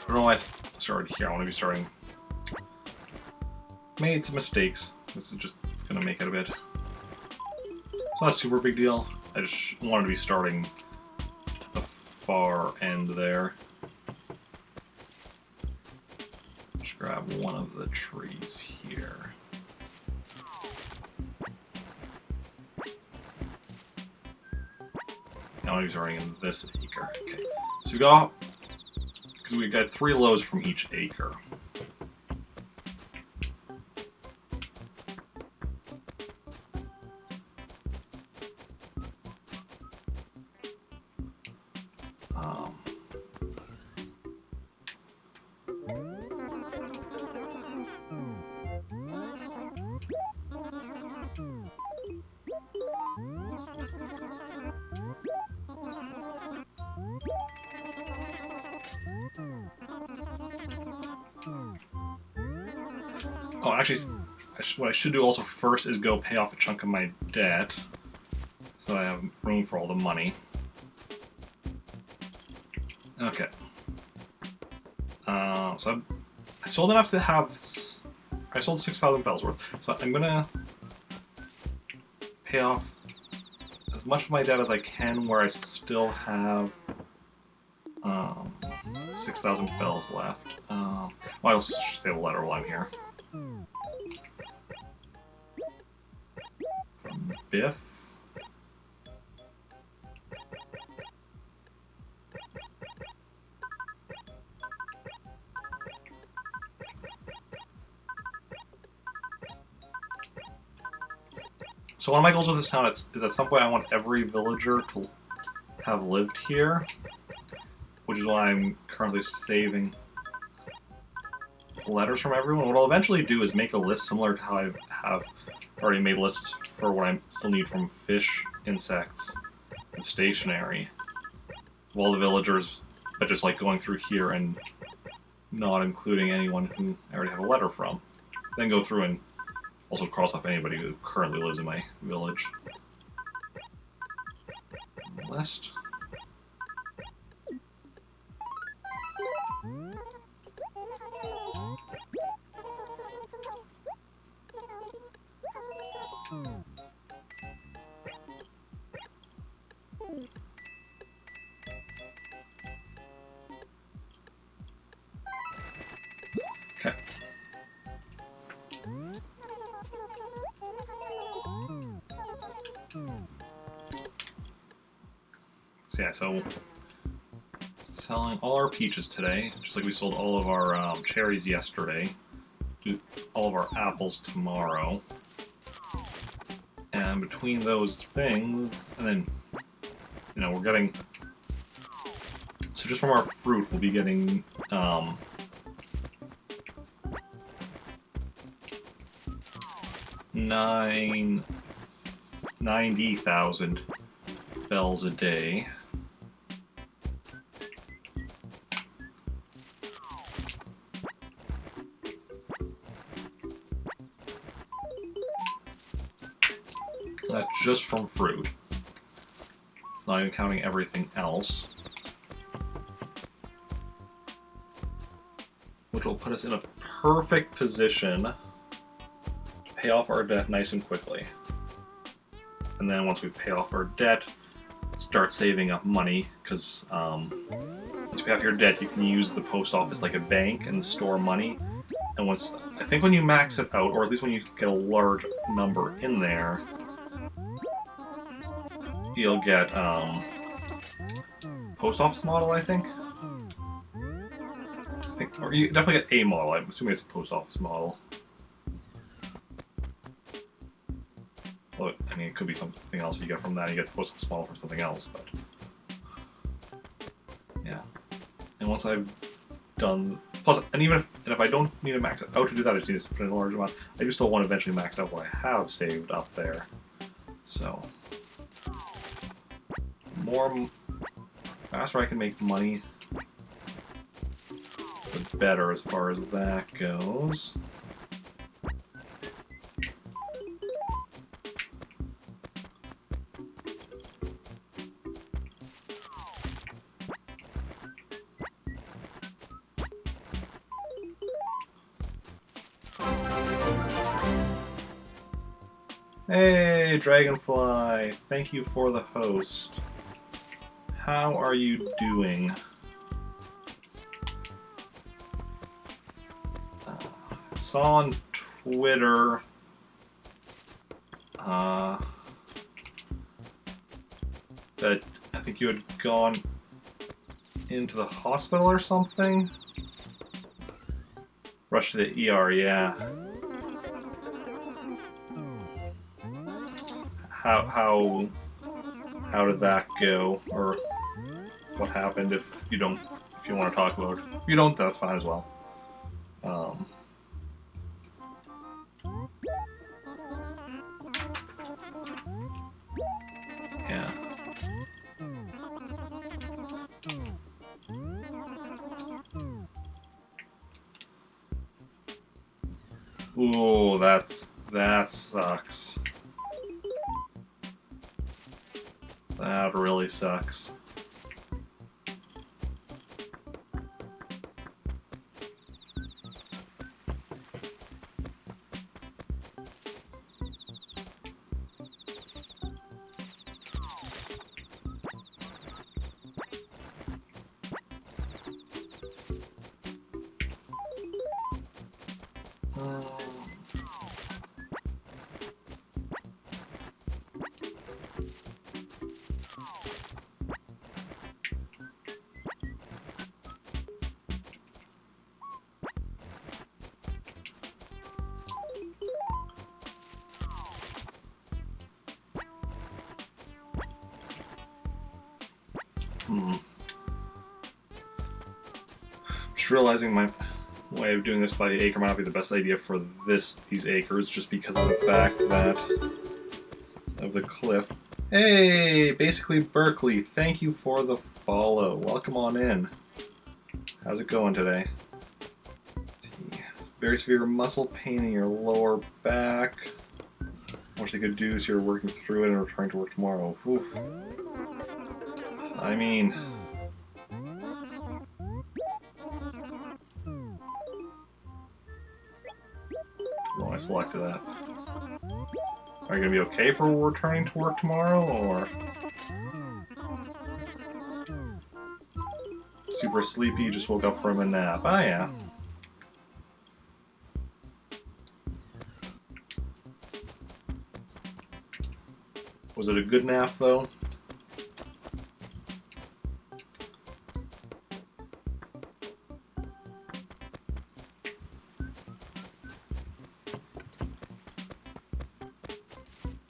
know why I started here. I want to be starting... Made some mistakes. This is just going to make it a bit... It's not a super big deal. I just wanted to be starting at the far end there. Just grab one of the trees here. Now I'm starting in this acre. Okay. So we got... Because we got 3 loaves from each acre. Oh, actually, what I should do also first is go pay off a chunk of my debt, so that I have room for all the money. Okay. So I sold enough to have... I sold 6,000 bells worth, so I'm gonna pay off as much of my debt as I can where I still have 6,000 bells left. Well, I'll save a letter while I'm here. From Biff. So one of my goals with this town is at some point I want every villager to have lived here, which is why I'm currently saving letters from everyone. What I'll eventually do is make a list similar to how I have already made lists for what I still need from fish, insects, and stationery. Of all the villagers, but just like going through here and not including anyone who I already have a letter from. Then go through and also cross off anybody who currently lives in my village. List. Okay. So yeah, so selling all our peaches today, just like we sold all of our cherries yesterday. Do all of our apples tomorrow. And between those things, and then, you know, we're getting... So just from our fruit, we'll be getting, 90,000 bells a day. That's just from fruit. It's not even counting everything else. Which will put us in a perfect position to pay off our debt nice and quickly. And then once we pay off our debt, start saving up money, because once you pay off your debt, you can use the post office like a bank and store money. And once, I think when you max it out, or at least when you get a large number in there, you'll get post office model, I think. Or you definitely get a model. I'm assuming it's a post office model. Well, I mean, it could be something else you get from that. You get the post office model for something else, but yeah. And once I've done, plus, and even if I don't need to max it out to do that, I just need to put in a large amount. I do still want to eventually max out what I have saved up there. So, faster I can make money, the better as far as that goes. Hey, Dragonfly! Thank you for the host. How are you doing? I saw on Twitter that I think you had gone into the hospital or something? Rushed to the ER, yeah. How did that go, or what happened? If you want to talk about it, if you don't, that's fine as well. Yeah. Ooh, that sucks. That really sucks. Just realizing my way of doing this by the acre might not be the best idea for these acres, just because of the fact that of the cliff. Hey, basically Berkeley, thank you for the follow. Welcome on in. How's it going today? Let's see. Very severe muscle pain in your lower back. What they could do is you're working through it and returning to work tomorrow. Oof. I mean, well, I selected that. Are you gonna be okay for returning to work tomorrow, or super sleepy? You just woke up from a nap. Ah, yeah. Was it a good nap, though?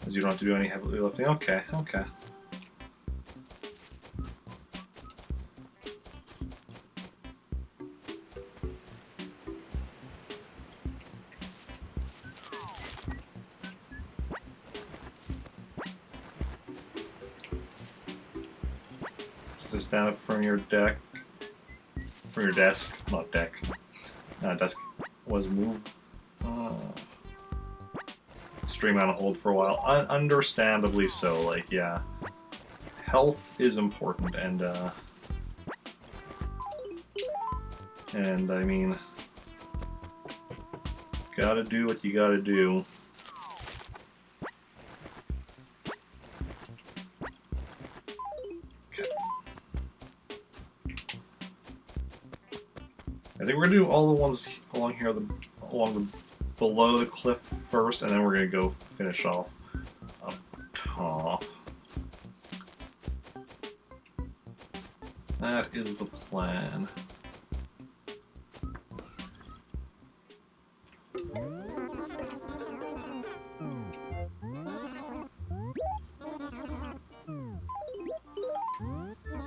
As you don't have to do any heavy lifting. Okay, okay. Just stand up from your desk, not deck. Desk was moved. Stream on hold for a while. Understandably so. Like, yeah, health is important, and I mean, gotta do what you gotta do. I think we're gonna do all the ones along here, below the cliff first, and then we're gonna go finish off up top. That is the plan.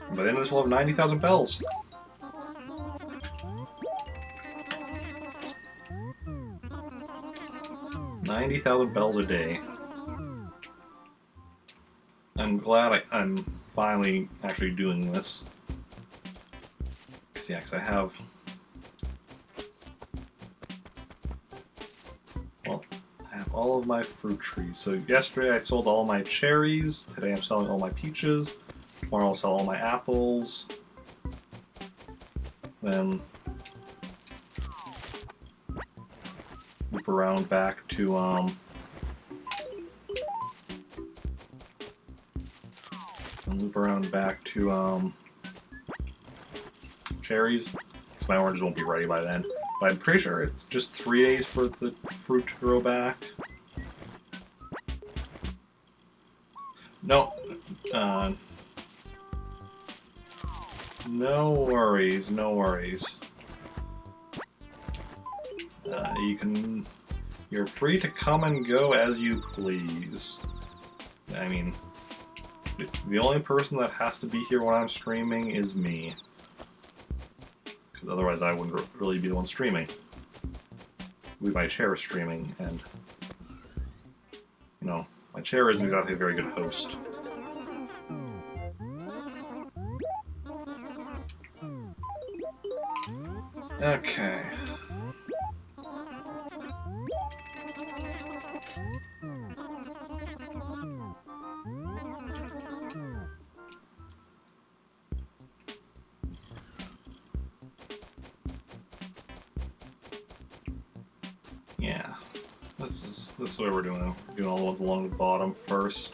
And by the end of this, we'll have 90,000 bells. $90,000 bells a day. I'm glad I'm finally actually doing this. Because I have... Well, I have all of my fruit trees. So yesterday I sold all my cherries. Today I'm selling all my peaches. Tomorrow I'll sell all my apples. Then... loop around back to, and loop around back to, cherries, because my oranges won't be ready by then. But I'm pretty sure it's just 3 days for the fruit to grow back. No, no worries, no worries. You're free to come and go as you please. I mean, the only person that has to be here when I'm streaming is me. Because otherwise I wouldn't really be the one streaming. It would be my chair streaming, and, you know, my chair isn't exactly a very good host. Okay. Yeah, this is what we're doing. We're doing all the ones along the bottom first.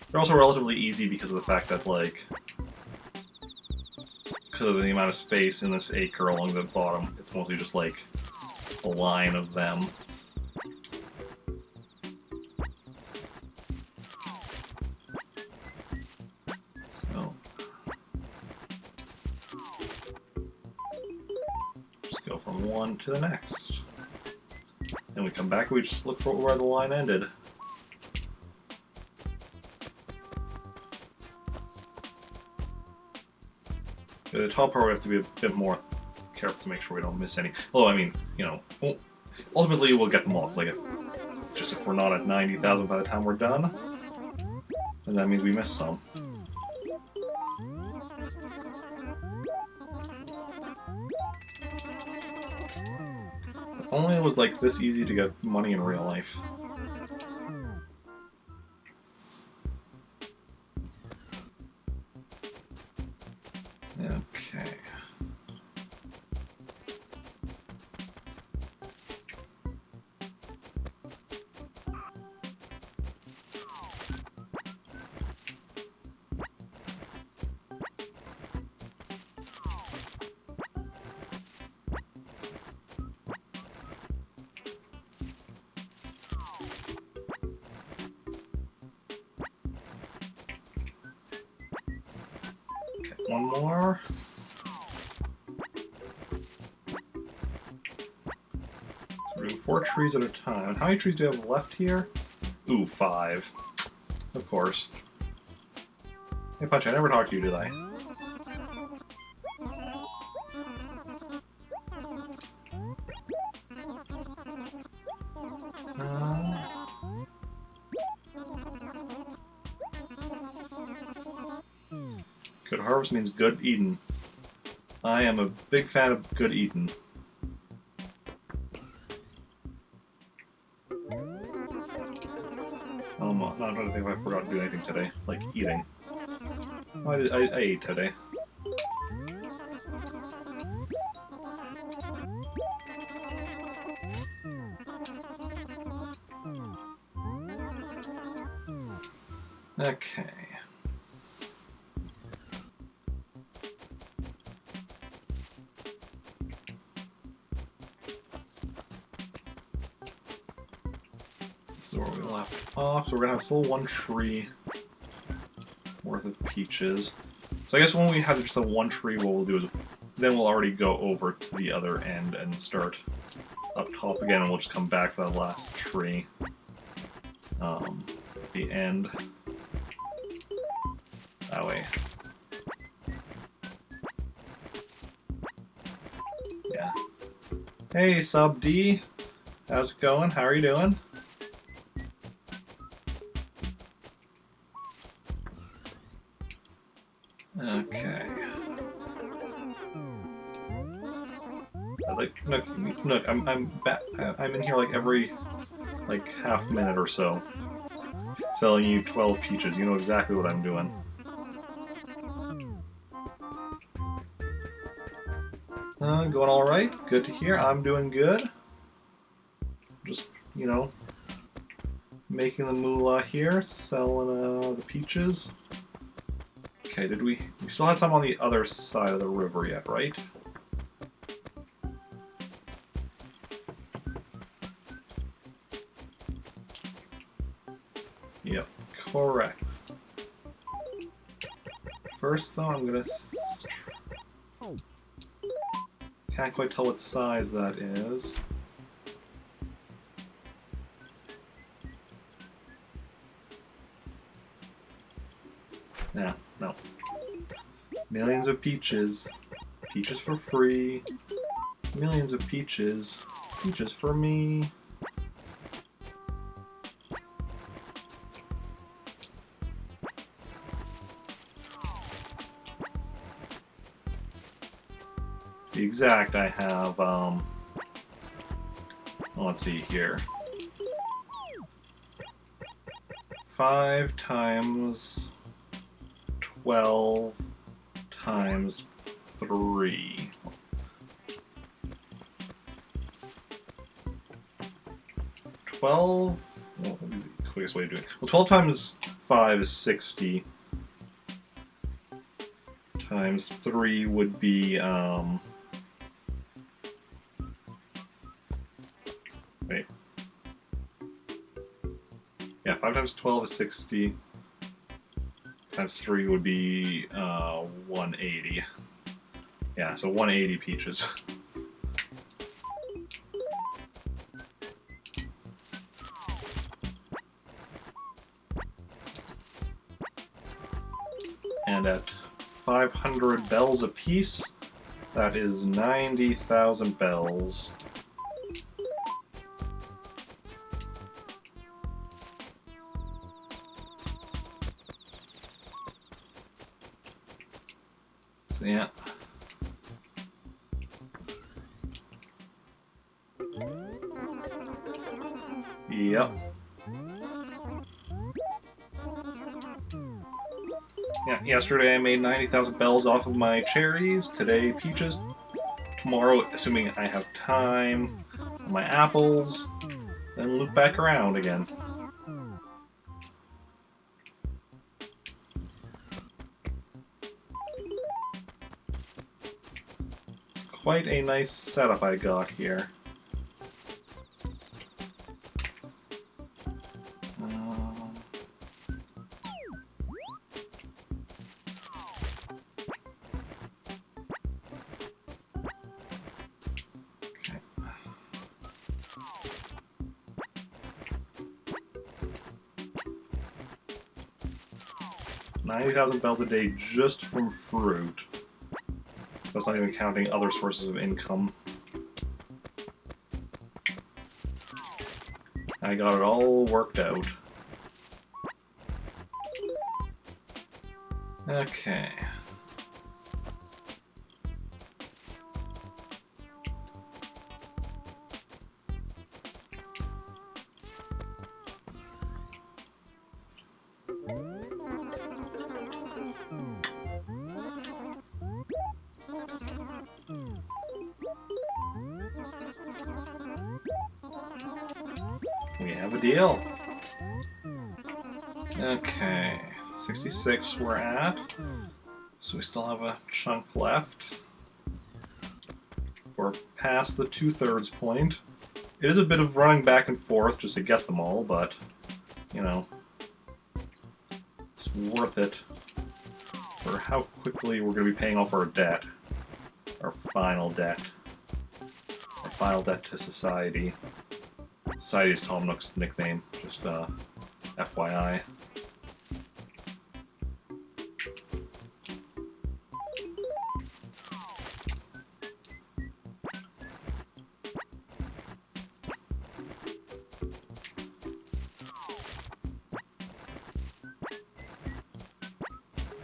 They're also relatively easy because of the fact that, like, because of the amount of space in this acre along the bottom, it's mostly just like a line of them. So just go from one to the next. Then we come back, we just look for where the line ended. The top part we have to be a bit more careful to make sure we don't miss any. Although, I mean, you know, ultimately we'll get them all. It's like if we're not at 90,000 by the time we're done, then that means we missed some. If only it was like this easy to get money in real life. Okay. One more. We're doing 4 trees at a time. How many trees do we have left here? Ooh, 5. Of course. Hey, Punch, I never talked to you, did I? Good harvest means good eating. I am a big fan of good eating. I'm trying to think if I forgot to do anything today, like eating. Oh, I ate today. Okay. This is where we left off. So we're gonna have still 1 tree worth of peaches. So I guess when we have just the 1 tree, what we'll do is then we'll already go over to the other end and start up top again, and we'll just come back for that last tree. The end. That way. Yeah. Hey, Sub D. How's it going? How are you doing? Okay. Like, Nook, I'm in here like every half minute or so, selling you 12 peaches. You know exactly what I'm doing. Going all right. Good to hear. I'm doing good. Just, you know, making the moolah here, selling the peaches. Okay, we still had some on the other side of the river yet, right? Yep, correct. First, though, I'm gonna... Can't quite tell what size that is. Yeah, no. Millions of peaches. Peaches for free. Millions of peaches. Peaches for me. To be exact, I have, let's see here. 5 times 12 times 3. 12. Well, what would be the quickest way to do it? Well, 12 times 5 is 60. Times 3 would be, wait. Yeah, 5 times 12 is 60. Times 3 would be 180. Yeah, so 180 peaches. And at 500 bells apiece. That is 90,000 bells. So yeah. Yep. Yeah, yesterday I made 90,000 bells off of my cherries. Today, peaches. Tomorrow, assuming I have time, my apples. Then loop back around again. It's quite a nice setup I got here. Okay. 90,000 bells a day just from fruit. So that's not even counting other sources of income. I got it all worked out. Okay. We have a deal. Okay, 66 we're at. So we still have a chunk left. We're past the 2/3 point. It is a bit of running back and forth just to get them all, but, you know, it's worth it for how quickly we're going to be paying off our debt. Our final debt. Our final debt to society. Society is Tom Nook's nickname, just FYI.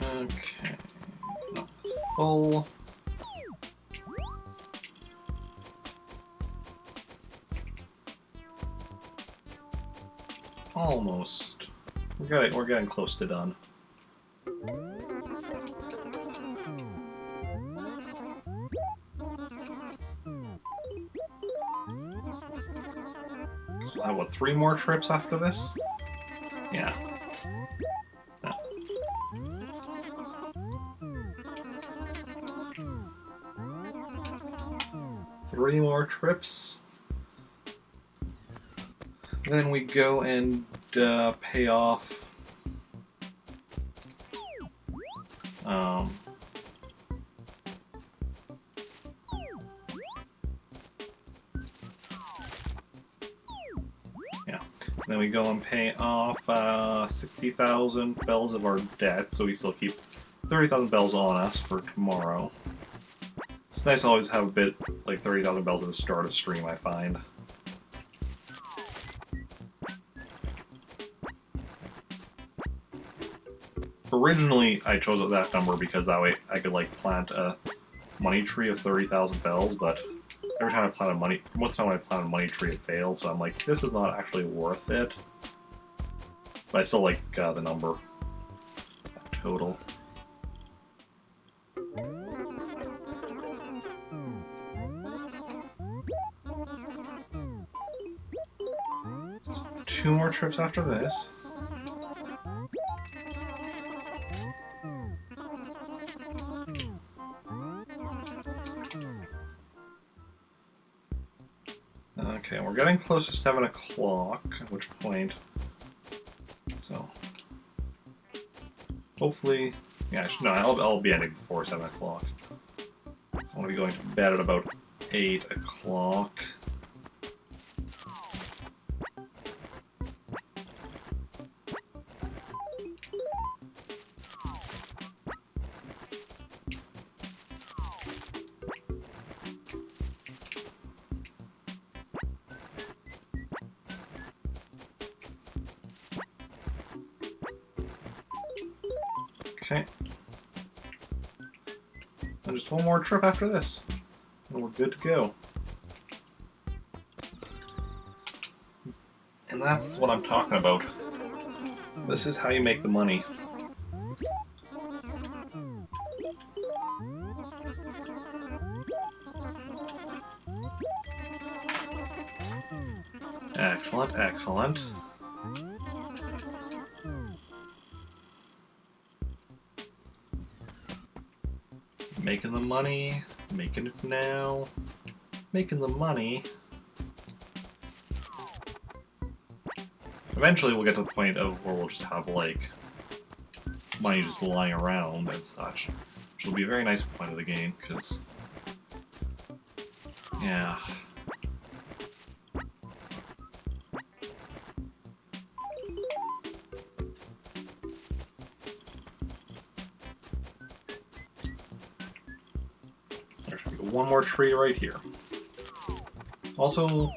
Okay, no, it's full. Almost. We're getting close to done. I have, what, 3 more trips after this? Yeah. No. 3 more trips. Then we go and pay off yeah. Then we go and pay off 60,000 bells of our debt, so we still keep 30,000 bells on us for tomorrow. It's nice to always have a bit, like 30,000 bells at the start of stream, I find. Originally, I chose that number because that way I could, like, plant a money tree of 30,000 bells, but every time I plant a money... Most of the time when I plant a money tree, it failed, so I'm like, this is not actually worth it. But I still like the number. Total. Just 2 more trips after this. Okay, we're getting close to 7 o'clock, at which point... So... Hopefully... Yeah, no, I'll be ending before 7 o'clock. So I want to be going to bed at about 8 o'clock. Okay. And just one more trip after this. And we're good to go. And that's what I'm talking about. This is how you make the money. Excellent, excellent. Making the money, making it now, making the money. Eventually we'll get to the point of where we'll just have, like, money just lying around and such. Which will be a very nice point of the game, because... yeah. There should be one more tree right here. Also...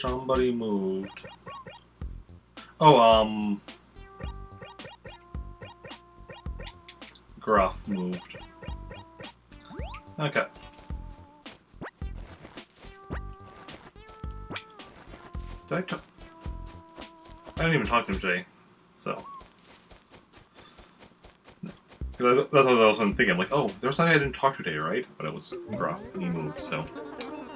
somebody moved. Oh, Gruff moved. Okay. Did I talk? I didn't even talk to him today, so. That's what I was thinking. I'm like, oh, there was something I didn't talk to today, right? But it was Gruff, and he moved, so.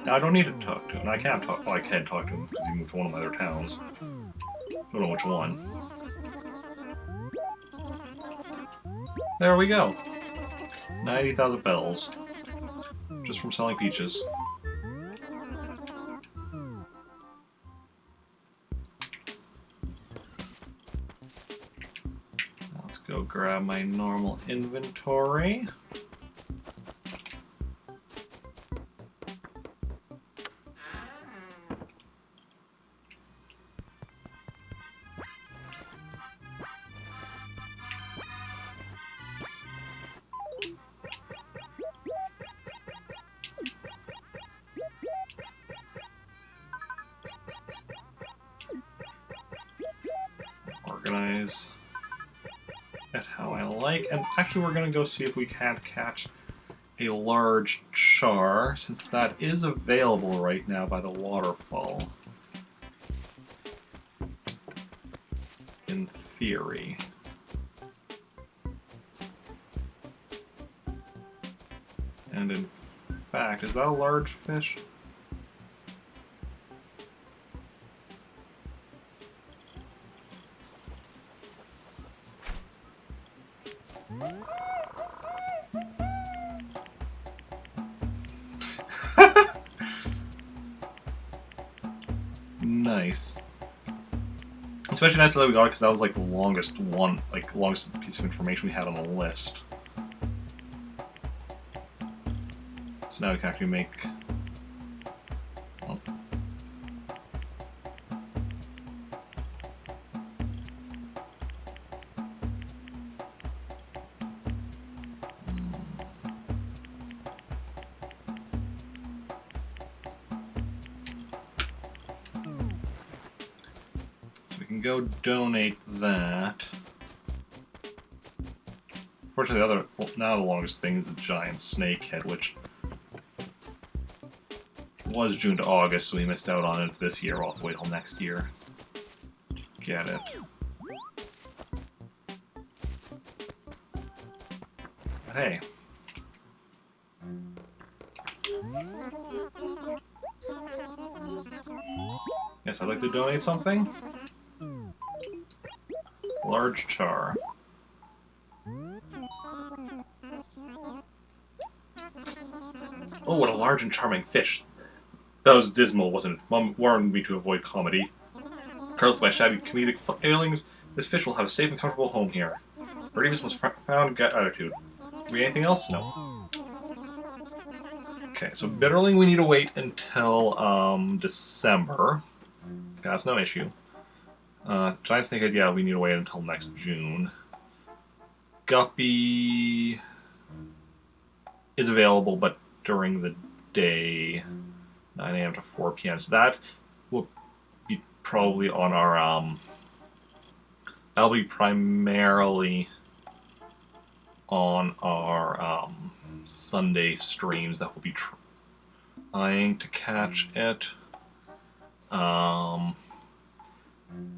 Now I don't need to talk to him. I can't talk. Well, I can talk to him because he moved to one of my other towns. I don't know which one. There we go. 90,000 bells. Just from selling peaches. Let's go grab my normal inventory. Organize it how I like. And actually we're going to go see if we can't catch a large char, since that is available right now by the waterfall. In theory. And in fact, is that a large fish? Nice. Especially nice that we got it because that was like the longest one, like the longest piece of information we had on the list. So now we can actually make. Oh. Go donate that. Fortunately, now the longest thing is the giant snakehead, which was June to August, so we missed out on it this year. We'll have to wait till next year to get it. But hey. Yes, I'd like to donate something. Large char. Oh, what a large and charming fish. That was dismal, wasn't it? Mom warned me to avoid comedy. Regardless of my shabby comedic failings, this fish will have a safe and comfortable home here. Redeems most profound attitude. Read anything else? No. Okay, so Bitterling we need to wait until December. That's no issue. Giant Snakehead, yeah, we need to wait until next June. Guppy is available, but during the day, 9 a.m. to 4 p.m. So that will be probably on our That'll be primarily on our Sunday streams that will be trying to catch it.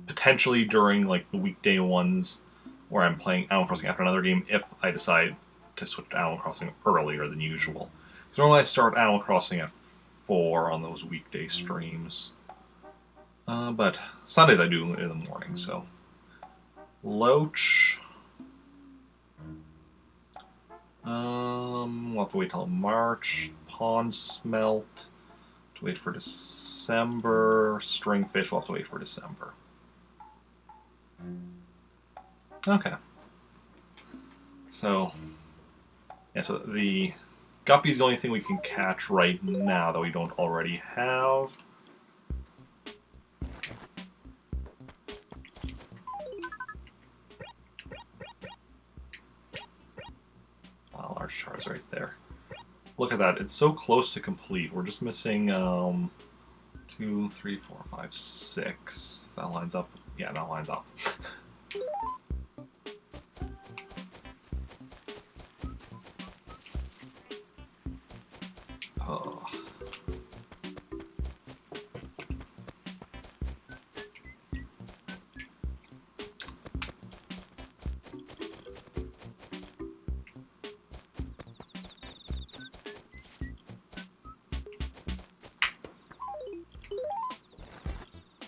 Potentially during like the weekday ones where I'm playing Animal Crossing after another game if I decide to switch to Animal Crossing earlier than usual. Because normally I start Animal Crossing at 4 on those weekday streams. But Sundays I do in the morning, so. Loach. We'll have to wait till March. Pond Smelt. To wait for December. Stringfish, we'll have to wait for December. Okay. So, yeah, so the Guppy's the only thing we can catch right now that we don't already have. Oh, large Char's right there. Look at that, it's so close to complete. We're just missing 2, 3, 4, 5, 6. That lines up. Yeah, that lines up. Oh.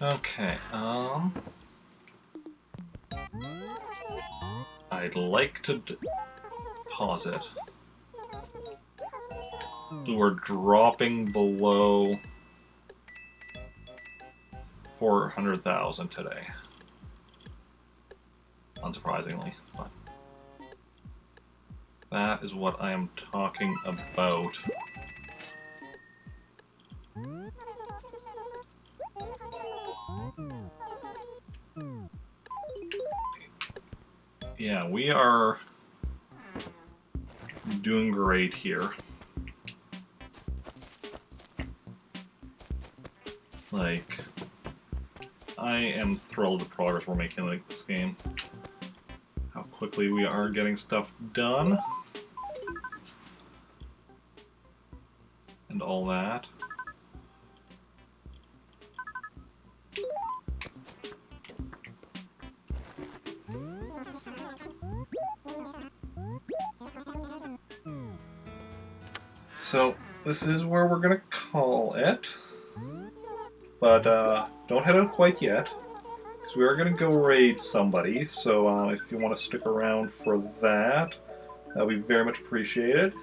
Okay, I'd like to deposit. We're dropping below 400,000 today. Unsurprisingly, but that is what I am talking about. Yeah, we are doing great here. Like, I am thrilled with the progress we're making like this game. How quickly we are getting stuff done. And all that. So, this is where we're gonna call it. But don't head out quite yet, because we are going to go raid somebody, so if you want to stick around for that, that would be very much appreciated.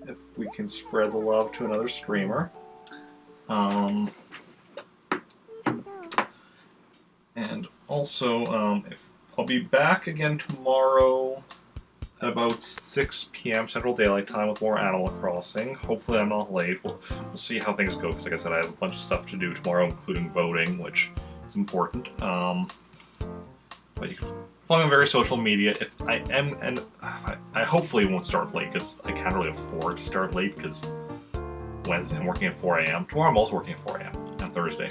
If we can spread the love to another streamer. And also, if I'll be back again tomorrow at about 6 p.m. Central Daylight Time with more Animal Crossing. Hopefully I'm not late. We'll see how things go, because like I said, I have a bunch of stuff to do tomorrow, including voting, which is important. But you can follow me on various social media. If I am, and I hopefully won't start late, because I can't really afford to start late, because Wednesday I'm working at 4 a.m. Tomorrow I'm also working at 4 a.m. on Thursday.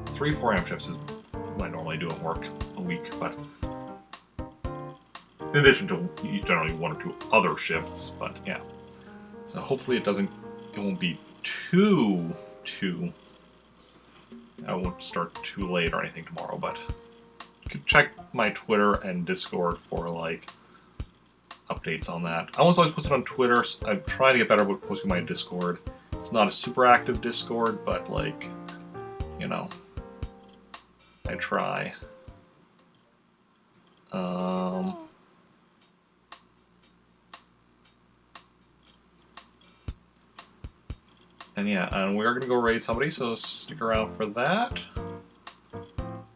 3 4 a.m. shifts is what I normally do at work a week, but in addition to generally 1 or 2 other shifts, but yeah. So hopefully it won't be too, I won't start too late or anything tomorrow, but you can check my Twitter and Discord for, like, updates on that. I always post it on Twitter. So I'm trying to get better about posting my Discord. It's not a super active Discord, but, like, you know, I try. And yeah, and we are going to go raid somebody, so stick around for that.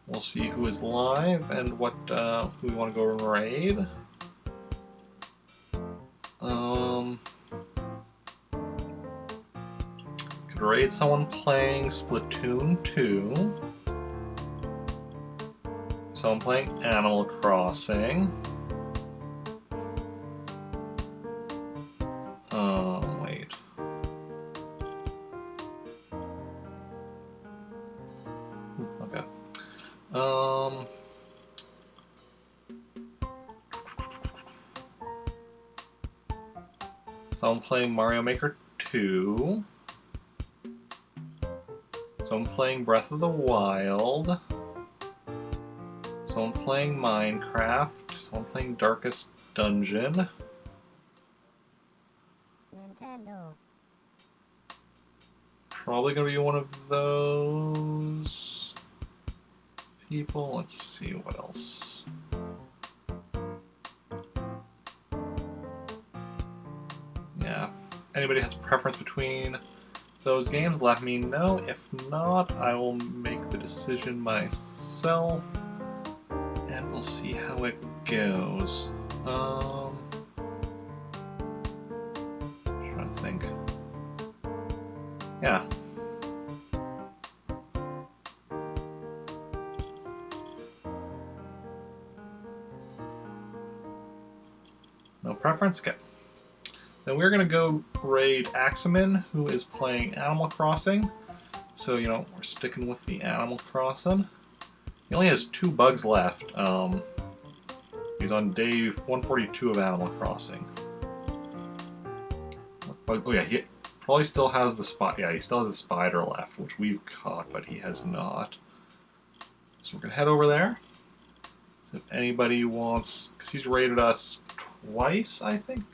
We'll see who is live and what who we want to go raid. Could raid someone playing Splatoon 2. Someone playing Animal Crossing. Wait. Okay. Someone playing Mario Maker 2. Someone playing Breath of the Wild. Someone playing Minecraft. Someone playing Darkest Dungeon. Nintendo. Probably gonna be one of those people. Let's see what else. Yeah. Anybody has a preference between those games, let me know. If not, I will make the decision myself. And we'll see how it goes. Trying to think. Yeah. No preference? Okay. Then we're going to go raid Axeman, who is playing Animal Crossing. So, we're sticking with the Animal Crossing. He only has 2 bugs left. He's on day 142 of Animal Crossing. Oh yeah, he probably still has the he still has the spider left, which we've caught, but he has not. So we're going to head over there. So if anybody wants, because he's raided us twice, I think.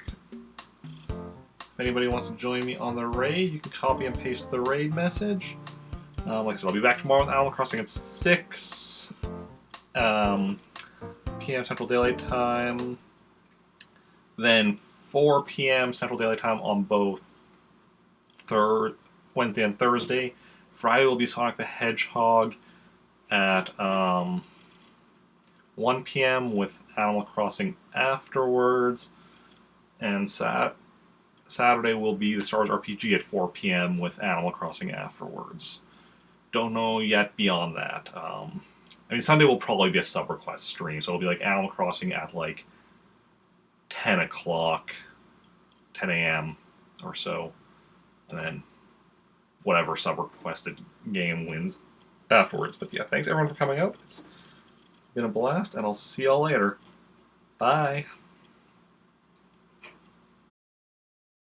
If anybody wants to join me on the raid, you can copy and paste the raid message. Like I said, I'll be back tomorrow with Animal Crossing at 6 p.m. Central Daylight Time. Then 4 p.m. Central Daylight Time on both Wednesday and Thursday. Friday will be Sonic the Hedgehog at 1 p.m. with Animal Crossing afterwards. And Saturday will be the Star Wars RPG at 4 p.m. with Animal Crossing afterwards. Don't know yet beyond that. Sunday will probably be a sub-request stream, so it'll be like Animal Crossing at like 10 o'clock, 10 a.m. or so, and then whatever sub-requested game wins afterwards. But yeah, thanks everyone for coming out. It's been a blast, and I'll see y'all later. Bye.